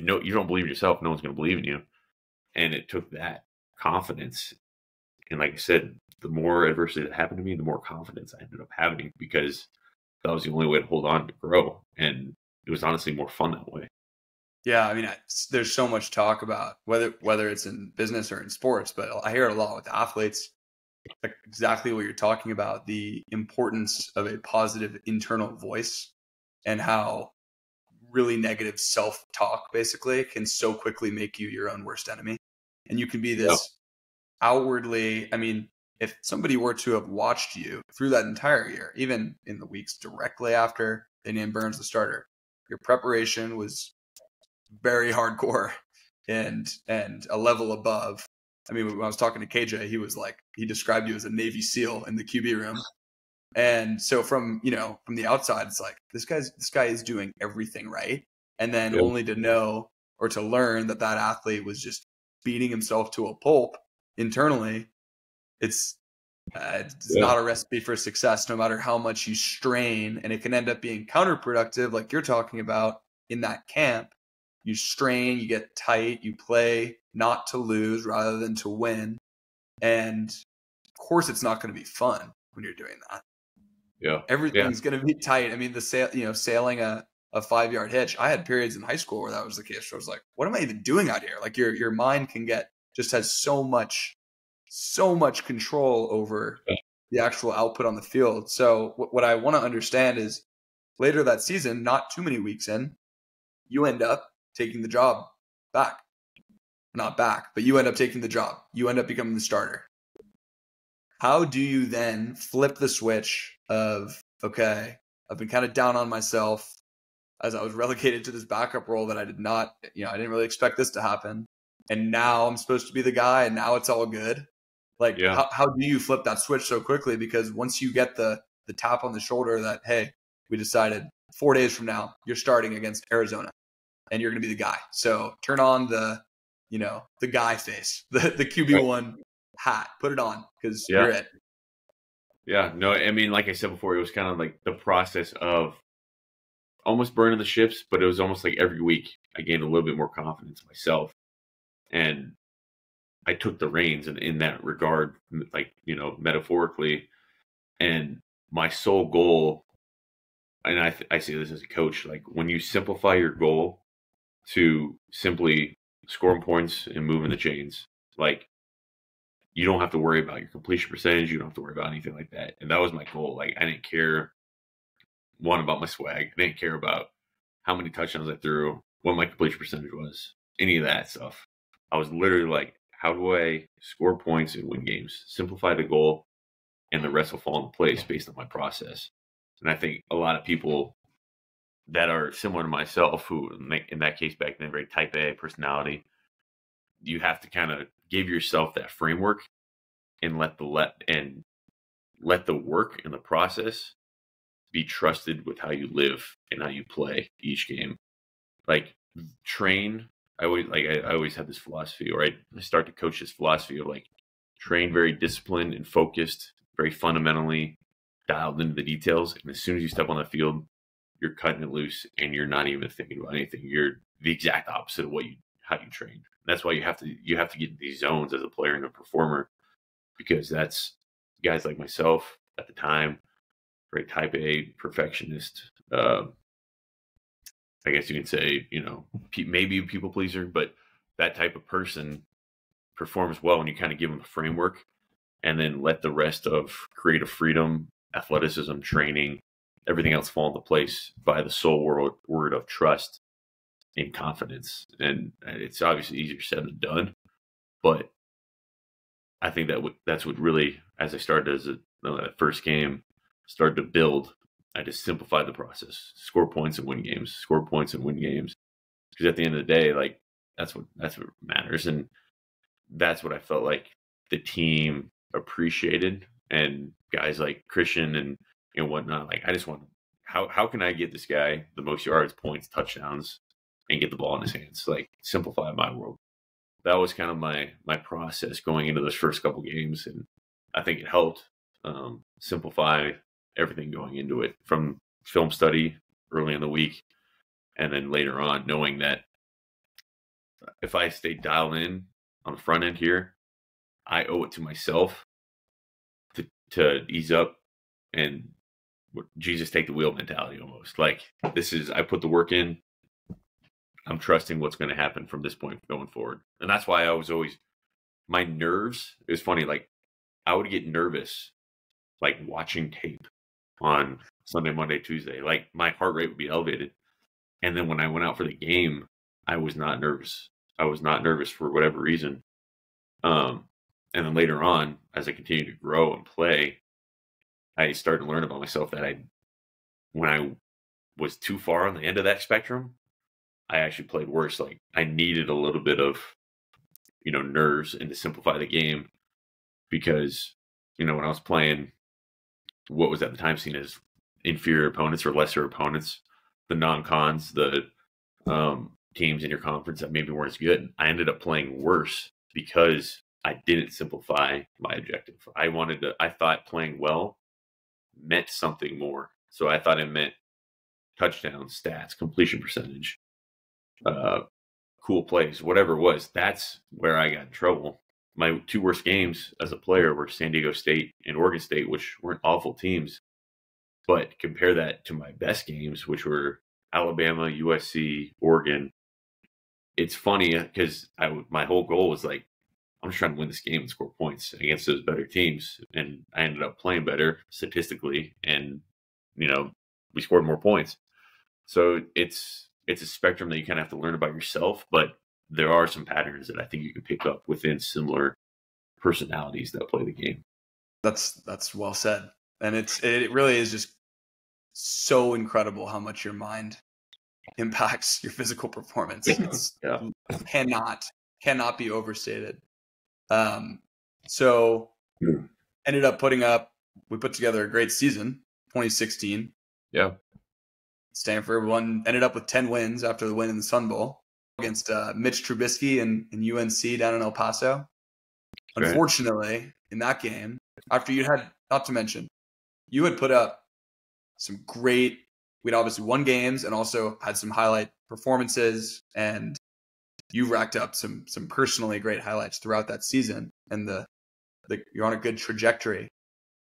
no, you don't believe in yourself, no one's going to believe in you. And it took that confidence. And like I said, the more adversity that happened to me, the more confidence I ended up having because that was the only way to hold on to grow. And it was honestly more fun that way. Yeah, I mean, there's so much talk about whether it's in business or in sports, but I hear it a lot with athletes. Like exactly what you're talking about, the importance of a positive internal voice and how really negative self-talk basically can so quickly make you your own worst enemy. And you can be this outwardly, I mean, if somebody were to have watched you through that entire year, even in the weeks directly after they named Burns the starter, your preparation was very hardcore and a level above. I mean, when I was talking to KJ, he described you as a Navy SEAL in the QB room. And so from the outside, it's like, this guy is doing everything right. And then only to know or to learn that athlete was just beating himself to a pulp internally. It's not a recipe for success, no matter how much you strain. And it can end up being counterproductive, like you're talking about in that camp. You strain, you get tight, you play not to lose rather than to win. And of course, it's not going to be fun when you're doing that. Yeah. Everything's going to be tight. I mean, sailing a 5-yard hitch. I had periods in high school where that was the case. Where I was like, what am I even doing out here? Like your mind has so much control over the actual output on the field. So what I want to understand is later that season, not too many weeks in, you end up taking the job back. Not back, but you end up taking the job. You end up becoming the starter. How do you then flip the switch of, okay, I've been kind of down on myself as I was relegated to this backup role that I did not, I didn't really expect this to happen. And now I'm supposed to be the guy and now it's all good. Like, how do you flip that switch so quickly? Because once you get the tap on the shoulder that, hey, we decided 4 days from now, you're starting against Arizona and you're going to be the guy. So turn on the guy face, the QB1 hat, put it on because you're it. Yeah, no, I mean, like I said before, it was kind of like the process of almost burning the ships, but it was almost like every week I gained a little bit more confidence in myself. And I took the reins in that regard, like, metaphorically. And my sole goal, and I say this as a coach, like when you simplify your goal to simply scoring points and moving the chains, like you don't have to worry about your completion percentage. You don't have to worry about anything like that. And that was my goal. Like I didn't care about my swag. I didn't care about how many touchdowns I threw, what my completion percentage was, any of that stuff. I was literally like, how do I score points and win games? Simplify the goal, and the rest will fall into place based on my process. And I think a lot of people that are similar to myself, who in that case back then, very type A personality, you have to kind of give yourself that framework and let the work and the process be trusted with how you live and how you play each game. Like train, I always had this philosophy, or I start to coach this philosophy of like train very disciplined and focused, very fundamentally dialed into the details. And as soon as you step on the field, you're cutting it loose and you're not even thinking about anything. You're the exact opposite of how you train. That's why you have to get in these zones as a player and a performer, because that's guys like myself at the time, very type A perfectionist. I guess you can say, maybe a people pleaser, but that type of person performs well when you kind of give them a framework and then let the rest of creative freedom, athleticism, training, everything else fall into place by the sole word of trust and confidence. And it's obviously easier said than done, but I think that's what really, as I started as that first game, started to build. I just simplified the process: score points and win games. Score points and win games. Because at the end of the day, like that's what matters, and that's what I felt like the team appreciated, and guys like Christian and whatnot. Like I just want, how can I get this guy the most yards, points, touchdowns, and get the ball in his hands? Like simplify my world. That was kind of my process going into those first couple games, and I think it helped simplify everything going into it, from film study early in the week, and then later on knowing that if I stay dialed in on the front end here, I owe it to myself to ease up and Jesus take the wheel mentality almost. Like I put the work in, I'm trusting what's going to happen from this point going forward. And that's why I was always, my nerves, it was funny, like I would get nervous like watching tape on Sunday, Monday, Tuesday. Like my heart rate would be elevated. And then when I went out for the game, I was not nervous. I was not nervous for whatever reason. And then later on, as I continued to grow and play, I started to learn about myself that when I was too far on the end of that spectrum, I actually played worse. Like I needed a little bit of, nerves and to simplify the game, because, when I was playing what was at the time seen as inferior opponents or lesser opponents, the non-cons, the teams in your conference that maybe weren't as good, I ended up playing worse because I didn't simplify my objective. I thought playing well meant something more. So I thought it meant touchdowns, stats, completion percentage, cool plays, whatever it was. That's where I got in trouble. My two worst games as a player were San Diego State and Oregon State, which weren't awful teams. But compare that to my best games, which were Alabama, USC, Oregon. It's funny because my whole goal was like, I'm just trying to win this game and score points against those better teams. And I ended up playing better statistically. And, we scored more points. So it's a spectrum that you kind of have to learn about yourself. But there are some patterns that I think you can pick up within similar personalities that play the game. That's well said. And it really is just so incredible how much your mind impacts your physical performance. It's cannot be overstated. So ended up we put together a great season, 2016. Yeah. Stanford ended up with 10 wins after the win in the Sun Bowl against Mitch Trubisky and UNC down in El Paso. Okay. Unfortunately, in that game, after you had, not to mention, you had put up some we'd obviously won games and also had some highlight performances and you've racked up some personally great highlights throughout that season, and you're on a good trajectory.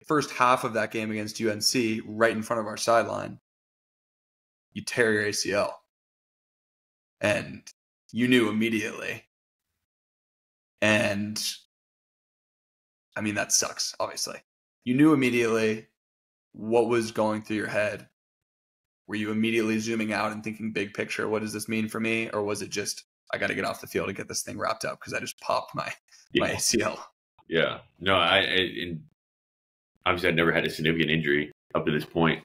First half of that game against UNC, right in front of our sideline, you tear your ACL, and you knew immediately. And I mean, that sucks, obviously. You knew immediately. What was going through your head? Were you immediately zooming out and thinking big picture, what does this mean for me? Or was it just, I got to get off the field and get this thing wrapped up because I just popped my ACL? Yeah. No, and obviously I'd never had a significant injury up to this point.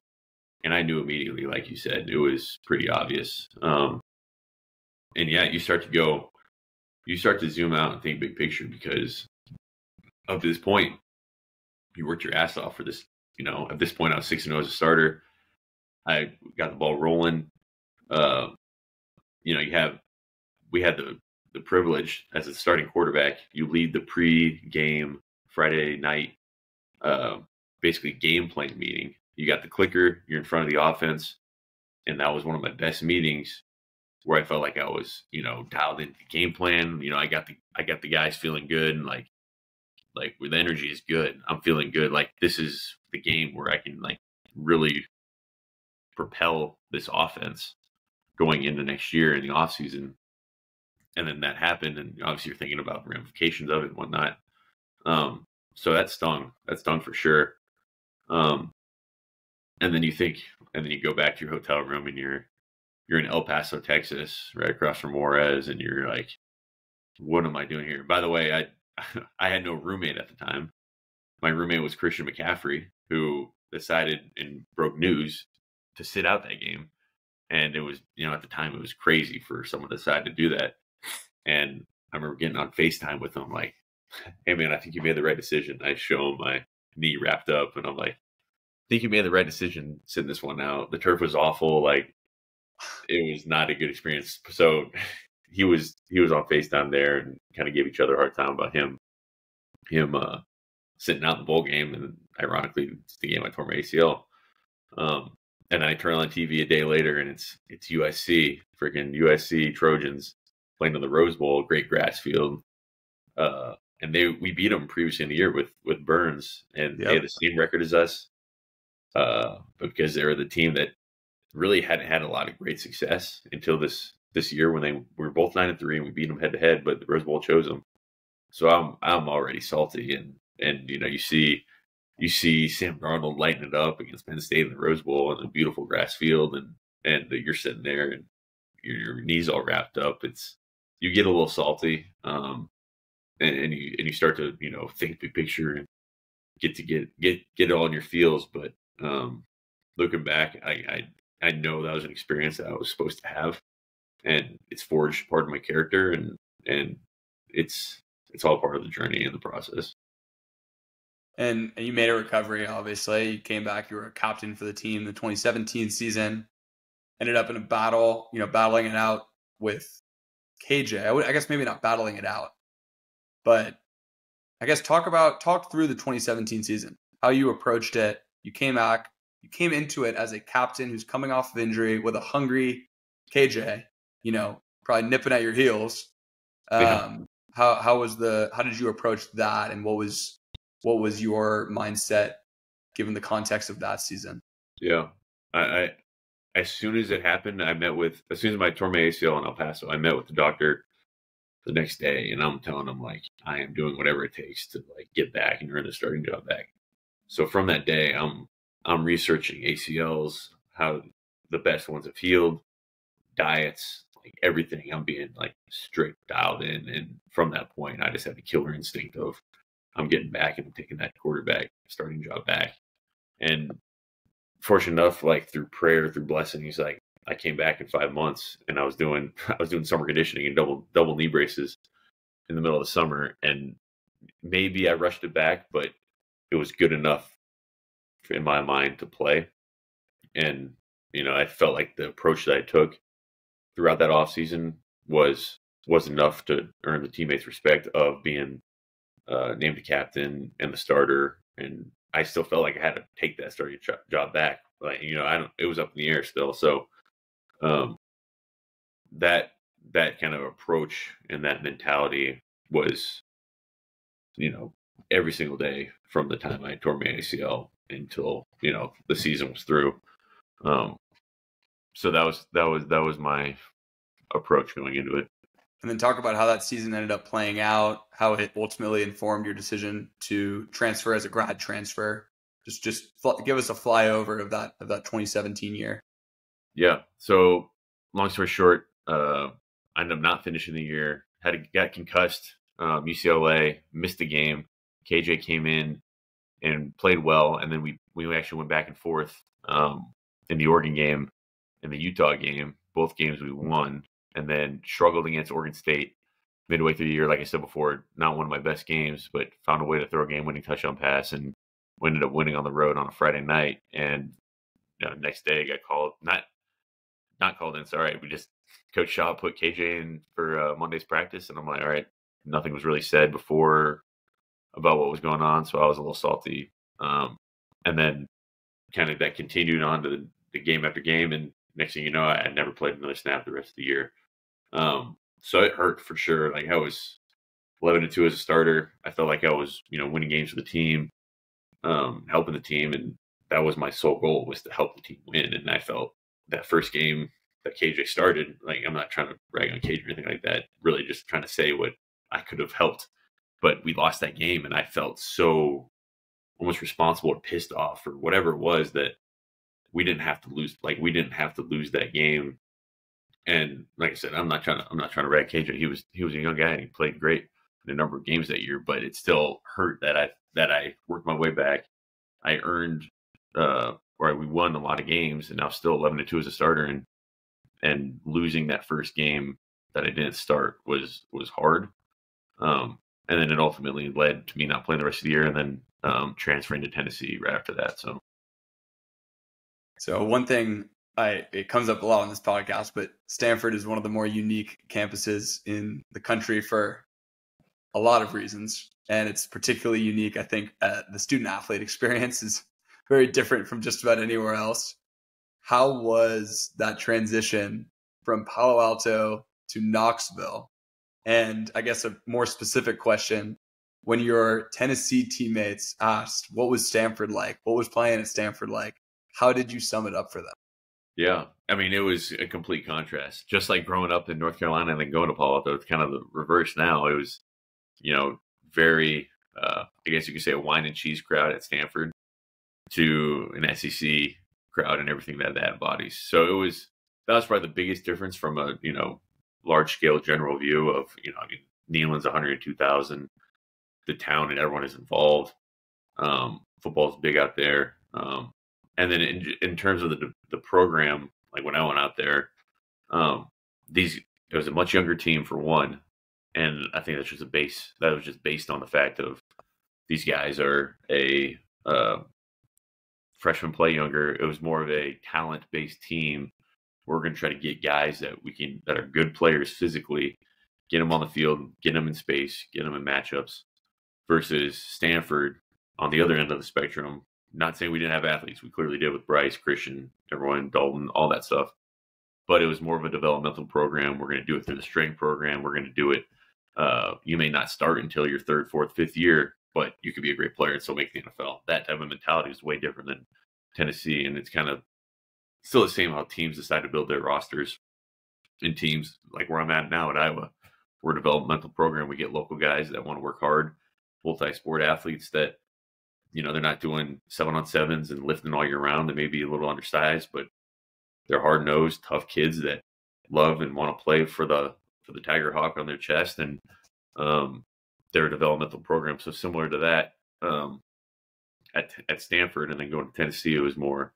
And I knew immediately, like you said, it was pretty obvious. And yeah, you start to zoom out and think big picture, because up to this point, you worked your ass off for this. At this point, I was 6-0 as a starter. I got the ball rolling. We had the privilege as a starting quarterback. You lead the pre-game Friday night, basically game plan meeting. You got the clicker. You're in front of the offense, and that was one of my best meetings where I felt like I was, dialed into the game plan. I got the guys feeling good, and like where the energy is good. I'm feeling good. Like, this is the game where I can really propel this offense going into next year in the off season. And then that happened, and obviously you're thinking about the ramifications of it and whatnot. So that stung for sure. And then you go back to your hotel room, and you're in El Paso, Texas, right across from Juarez, and you're like, what am I doing here? By the way, I had no roommate at the time. My roommate was Christian McCaffrey, who decided and broke news to sit out that game. And it was, at the time, it was crazy for someone to decide to do that. And I remember getting on FaceTime with him, like, hey, man, I think you made the right decision. I show him my knee wrapped up, and I'm like, I think you made the right decision sitting this one out. The turf was awful. Like, it was not a good experience. So he was on FaceTime there, and kind of gave each other a hard time about him sitting out in the bowl game. And ironically, it's the game I tore my ACL. And I turn on TV a day later, and it's USC, freaking USC Trojans playing in the Rose Bowl, great grass field. And we beat them previously in the year with Burns, and They had the same record as us. But because they were the team that really hadn't had a lot of great success until this year, when we were both 9-3 and we beat them head to head, but the Rose Bowl chose them. So I'm already salty, and you see Sam Darnold lighting it up against Penn State in the Rose Bowl in a beautiful grass field, and you're sitting there and your knees all wrapped up. You get a little salty, and you start to think big picture and get it all in your feels. But looking back, I know that was an experience that I was supposed to have, and it's forged part of my character, and it's all part of the journey and the process. And you made a recovery, obviously. You came back, you were a captain for the team the 2017 season, ended up in a battle, battling it out with KJ. I guess maybe not battling it out, but I guess talk through the 2017 season, how you approached it. You came into it as a captain who's coming off of injury with a hungry KJ, probably nipping at your heels. Yeah. How did you approach that, and what was your mindset given the context of that season? Yeah. I as soon as it happened, as soon as I tore my ACL in El Paso, I met with the doctor the next day, and I'm telling him, like, I am doing whatever it takes to get back and earn the starting job back. So from that day, I'm researching ACLs, how the best ones have healed, diets, everything. I'm being strict, dialed in, and from that point, I just had the killer instinct of, I'm getting back and taking that quarterback starting job back. And fortunate enough, through prayer, through blessings, I came back in 5 months, and I was doing summer conditioning and double knee braces in the middle of the summer. And maybe I rushed it back, but it was good enough in my mind to play. And, I felt like the approach that I took throughout that off season was enough to earn the teammates' respect of being named the captain and the starter. And I still felt like I had to take that starting job back. It was up in the air still. So that that kind of approach and that mentality was, every single day from the time I tore my ACL until, the season was through. So that was my approach going into it. And then talk about how that season ended up playing out, how it ultimately informed your decision to transfer as a grad transfer. Just give us a flyover of that 2017 year. Yeah. So long story short, I ended up not finishing the year. Got concussed. UCLA missed the game. KJ came in and played well, and then we actually went back and forth in the Oregon game and the Utah game. Both games we won, and then struggled against Oregon State midway through the year. Like I said before, not one of my best games, but found a way to throw a game-winning touchdown pass, and we ended up winning on the road on a Friday night. And next day, got called not called in. Sorry, we just Coach Shaw put KJ in for Monday's practice, and I'm like, all right, nothing was really said before about what was going on, so I was a little salty. And then kind of that continued on to the game after game, and next thing you know, I never played another snap the rest of the year. So it hurt for sure. Like, I was 11-2 as a starter. I felt like I was, winning games for the team, helping the team, and that was my sole goal, was to help the team win. And I felt that first game that KJ started, like, I'm not trying to brag on KJ or anything like that, really just trying to say what I could have helped. But we lost that game, and I felt so almost responsible or pissed off or whatever it was that we didn't have to lose. Like, we didn't have to lose that game. And like I said, I'm not trying to rag KJ. He was a young guy, and he played great in a number of games that year. But it still hurt that I worked my way back. I earned, we won a lot of games, and now still 11-2 as a starter, and losing that first game that I didn't start was hard. And then it ultimately led to me not playing the rest of the year, and then transferring to Tennessee right after that. So one thing, it comes up a lot on this podcast, but Stanford is one of the more unique campuses in the country for a lot of reasons. And it's particularly unique, I think, the student athlete experience is very different from just about anywhere else. How was that transition from Palo Alto to Knoxville? And I guess a more specific question, when your Tennessee teammates asked, what was Stanford like? What was playing at Stanford like? How did you sum it up for them? Yeah. I mean, it was a complete contrast. Just like growing up in North Carolina and then going to Palo Alto, it's kind of the reverse now. It was, very, I guess you could say, a wine and cheese crowd at Stanford to an SEC crowd and everything that embodies. So that was probably the biggest difference from a, large scale general view of, Neyland's 102,000, the town and everyone is involved. Football's big out there. And then in terms of the program, like when I went out there, it was a much younger team for one. And I think that was just based on the fact of these guys are a freshmen play younger. It was more of a talent based team. We're going to try to get guys that are good players physically, get them on the field, get them in space, get them in matchups, versus Stanford on the other end of the spectrum. Not saying we didn't have athletes. We clearly did with Bryce, Christian, everyone, Dalton, all that stuff. But it was more of a developmental program. We're going to do it through the strength program. We're going to do it. You may not start until your third, fourth, fifth year, but you could be a great player and still make the NFL. That type of mentality is way different than Tennessee. And it's kind of still the same how teams decide to build their rosters. In teams like where I'm at now at Iowa, we're a developmental program. We get local guys that want to work hard, multi-sport athletes that, they're not doing 7-on-7s and lifting all year round. They may be a little undersized, but they're hard-nosed, tough kids that love and want to play for the Tiger Hawk on their chest. And they're a developmental program. So similar to that at Stanford, and then going to Tennessee, it was more,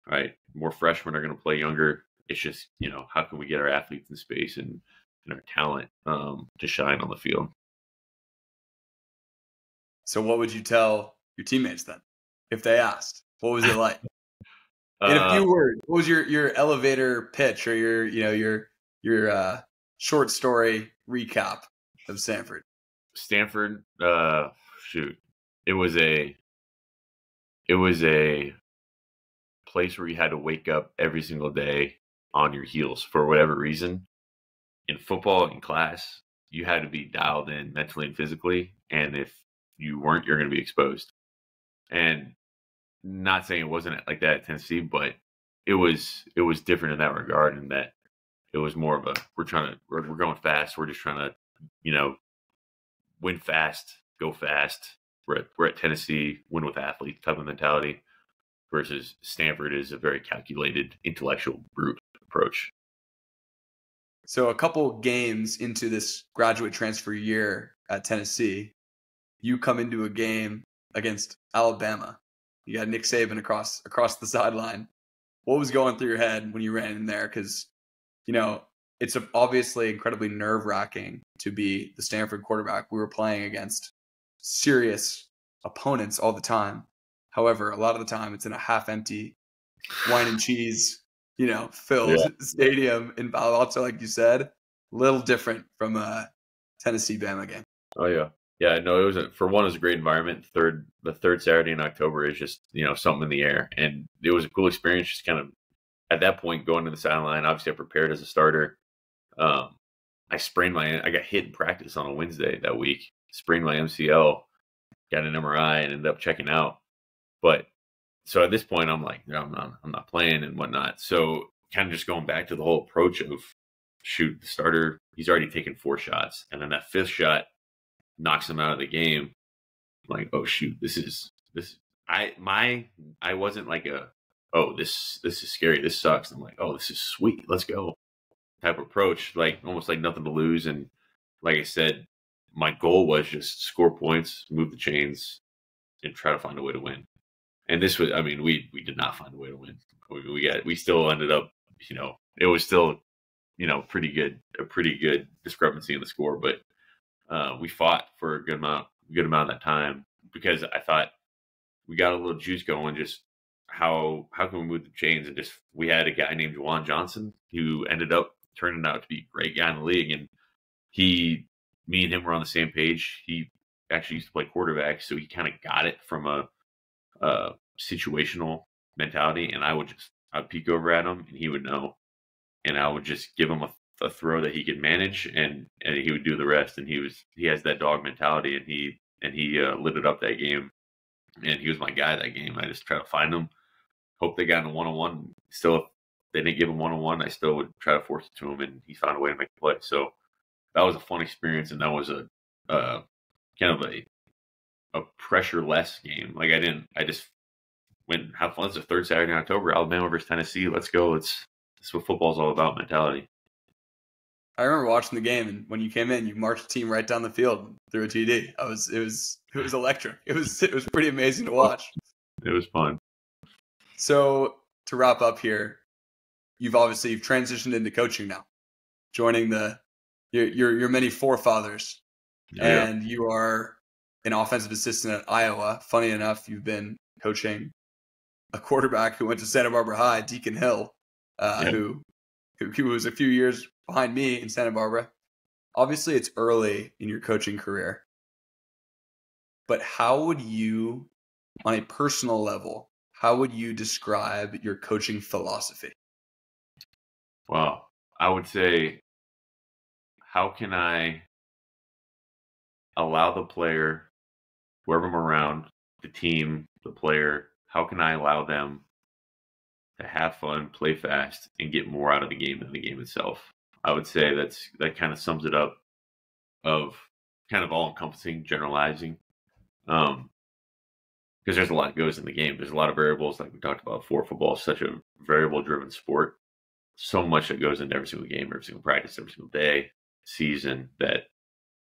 all right, more freshmen are going to play younger. It's just, how can we get our athletes in space and our talent to shine on the field? So what would you tell your teammates then if they asked? What was it like? In a few words, what was your elevator pitch or your short story recap of Stanford? Stanford, it was a place where you had to wake up every single day on your heels for whatever reason. in football in class, you had to be dialed in mentally and physically. And if you weren't, you're going to be exposed. And not saying it wasn't like that at Tennessee, but it was different in that regard, in that it was more of a, we're going fast. We're just trying to, win fast, go fast. We're at Tennessee, win with athletes type of mentality, versus Stanford is a very calculated, intellectual, brute approach. So a couple games into this graduate transfer year at Tennessee, you come into a game against Alabama. You got Nick Saban across the sideline. What was going through your head when you ran in there? Because, it's obviously incredibly nerve-wracking to be the Stanford quarterback. We were playing against serious opponents all the time. However, a lot of the time it's in a half-empty wine and cheese, filled stadium in Palo Alto, like you said. A little different from a Tennessee-Bama game. Oh, yeah. Yeah, no, it was for one, it was a great environment. The third Saturday in October is just, something in the air. And it was a cool experience, just kind of at that point going to the sideline. Obviously, I prepared as a starter. I got hit in practice on a Wednesday that week, sprained my MCL, got an MRI, and ended up checking out. But so at this point, I'm like, no, I'm not playing and whatnot. So kind of just going back to the whole approach of, shoot, the starter, he's already taken 4 shots. And then that 5th shot knocks him out of the game. I'm like, oh shoot, I wasn't like this is scary, this sucks. I'm like, oh, this is sweet, let's go type of approach, like almost like nothing to lose. And like I said, my goal was just score points, move the chains, and try to find a way to win. And this was, we did not find a way to win. We still ended up, it was still, a pretty good discrepancy in the score, but we fought for a good amount of that time, because I thought we got a little juice going. Just how can we move the chains? And just, we had a guy named Juwan Johnson who ended up turning out to be a great guy in the league, and me and him were on the same page. He actually used to play quarterback, so he kind of got it from a situational mentality. And I'd peek over at him, and he would know, and I would just give him a throw that he could manage, and he would do the rest. And he has that dog mentality, and he lit it up that game, and he was my guy that game. I just try to find him, hope they got in a one-on-one. Still, if they didn't give him one-on-one, I still would try to force it to him, and he found a way to make a play. So that was a fun experience, and that was a kind of a pressure-less game. Like I just went and have fun. It's the 3rd Saturday in October, Alabama versus Tennessee. Let's go. That's what football's all about, mentality. I remember watching the game, and when you came in, you marched the team right down the field through a TD. It was electric. It was pretty amazing to watch. It was fun. So to wrap up here, you've transitioned into coaching now, joining your many forefathers, and you are an offensive assistant at Iowa. Funny enough, you've been coaching a quarterback who went to Santa Barbara High, Deacon Hill, who was a few years behind me in Santa Barbara. Obviously, it's early in your coaching career, but how would you, on a personal level, how would you describe your coaching philosophy? Wow. I would say, how can I allow the player, whoever I'm around, the team, the player, how can I allow them to have fun, play fast, and get more out of the game than the game itself? I would say that kind of sums it up, of kind of all-encompassing, generalizing. Because there's a lot that goes in the game. There's a lot of variables, like we talked about before. Football is such a variable-driven sport. So much that goes into every single game, every single practice, every single day, season, that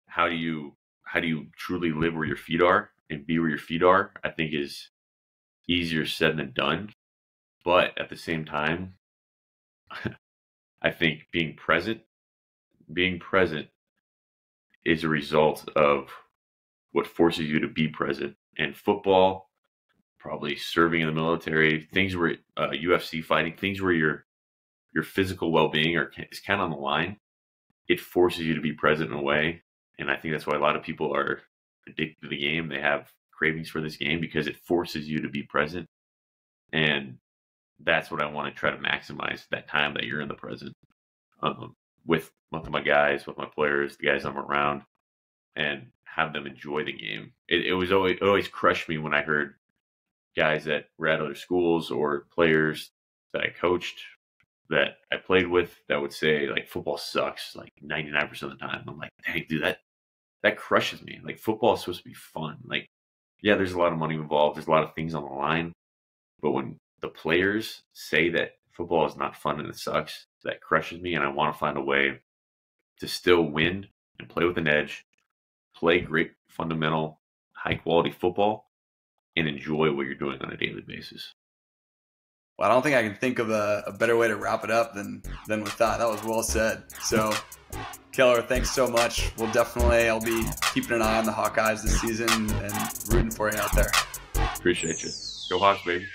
how do you truly live where your feet are and be where your feet are, I think is easier said than done. But at the same time, I think being present is a result of what forces you to be present. And football, probably serving in the military, things where UFC fighting, things where your physical well-being is kind of on the line. It forces you to be present in a way. And I think that's why a lot of people are addicted to the game. They have cravings for this game because it forces you to be present. And that's what I want to try to maximize, that time that you're in the present, with with my guys, with my players, the guys I'm around, and have them enjoy the game. It always crushed me when I heard guys that were at other schools or players that I coached, that I played with, that would say like football sucks like 99% of the time. I'm like, dang, dude, that crushes me. Like, football is supposed to be fun. Like, yeah, there's a lot of money involved. There's a lot of things on the line. But when the players say that football is not fun and it sucks, that crushes me. And I want to find a way to still win and play with an edge, play great, fundamental, high quality football, and enjoy what you're doing on a daily basis. Well, I don't think I can think of a better way to wrap it up than with that. That was well said. So, Keller, thanks so much. I'll be keeping an eye on the Hawkeyes this season and rooting for you out there. Appreciate you. Go Hawks, baby.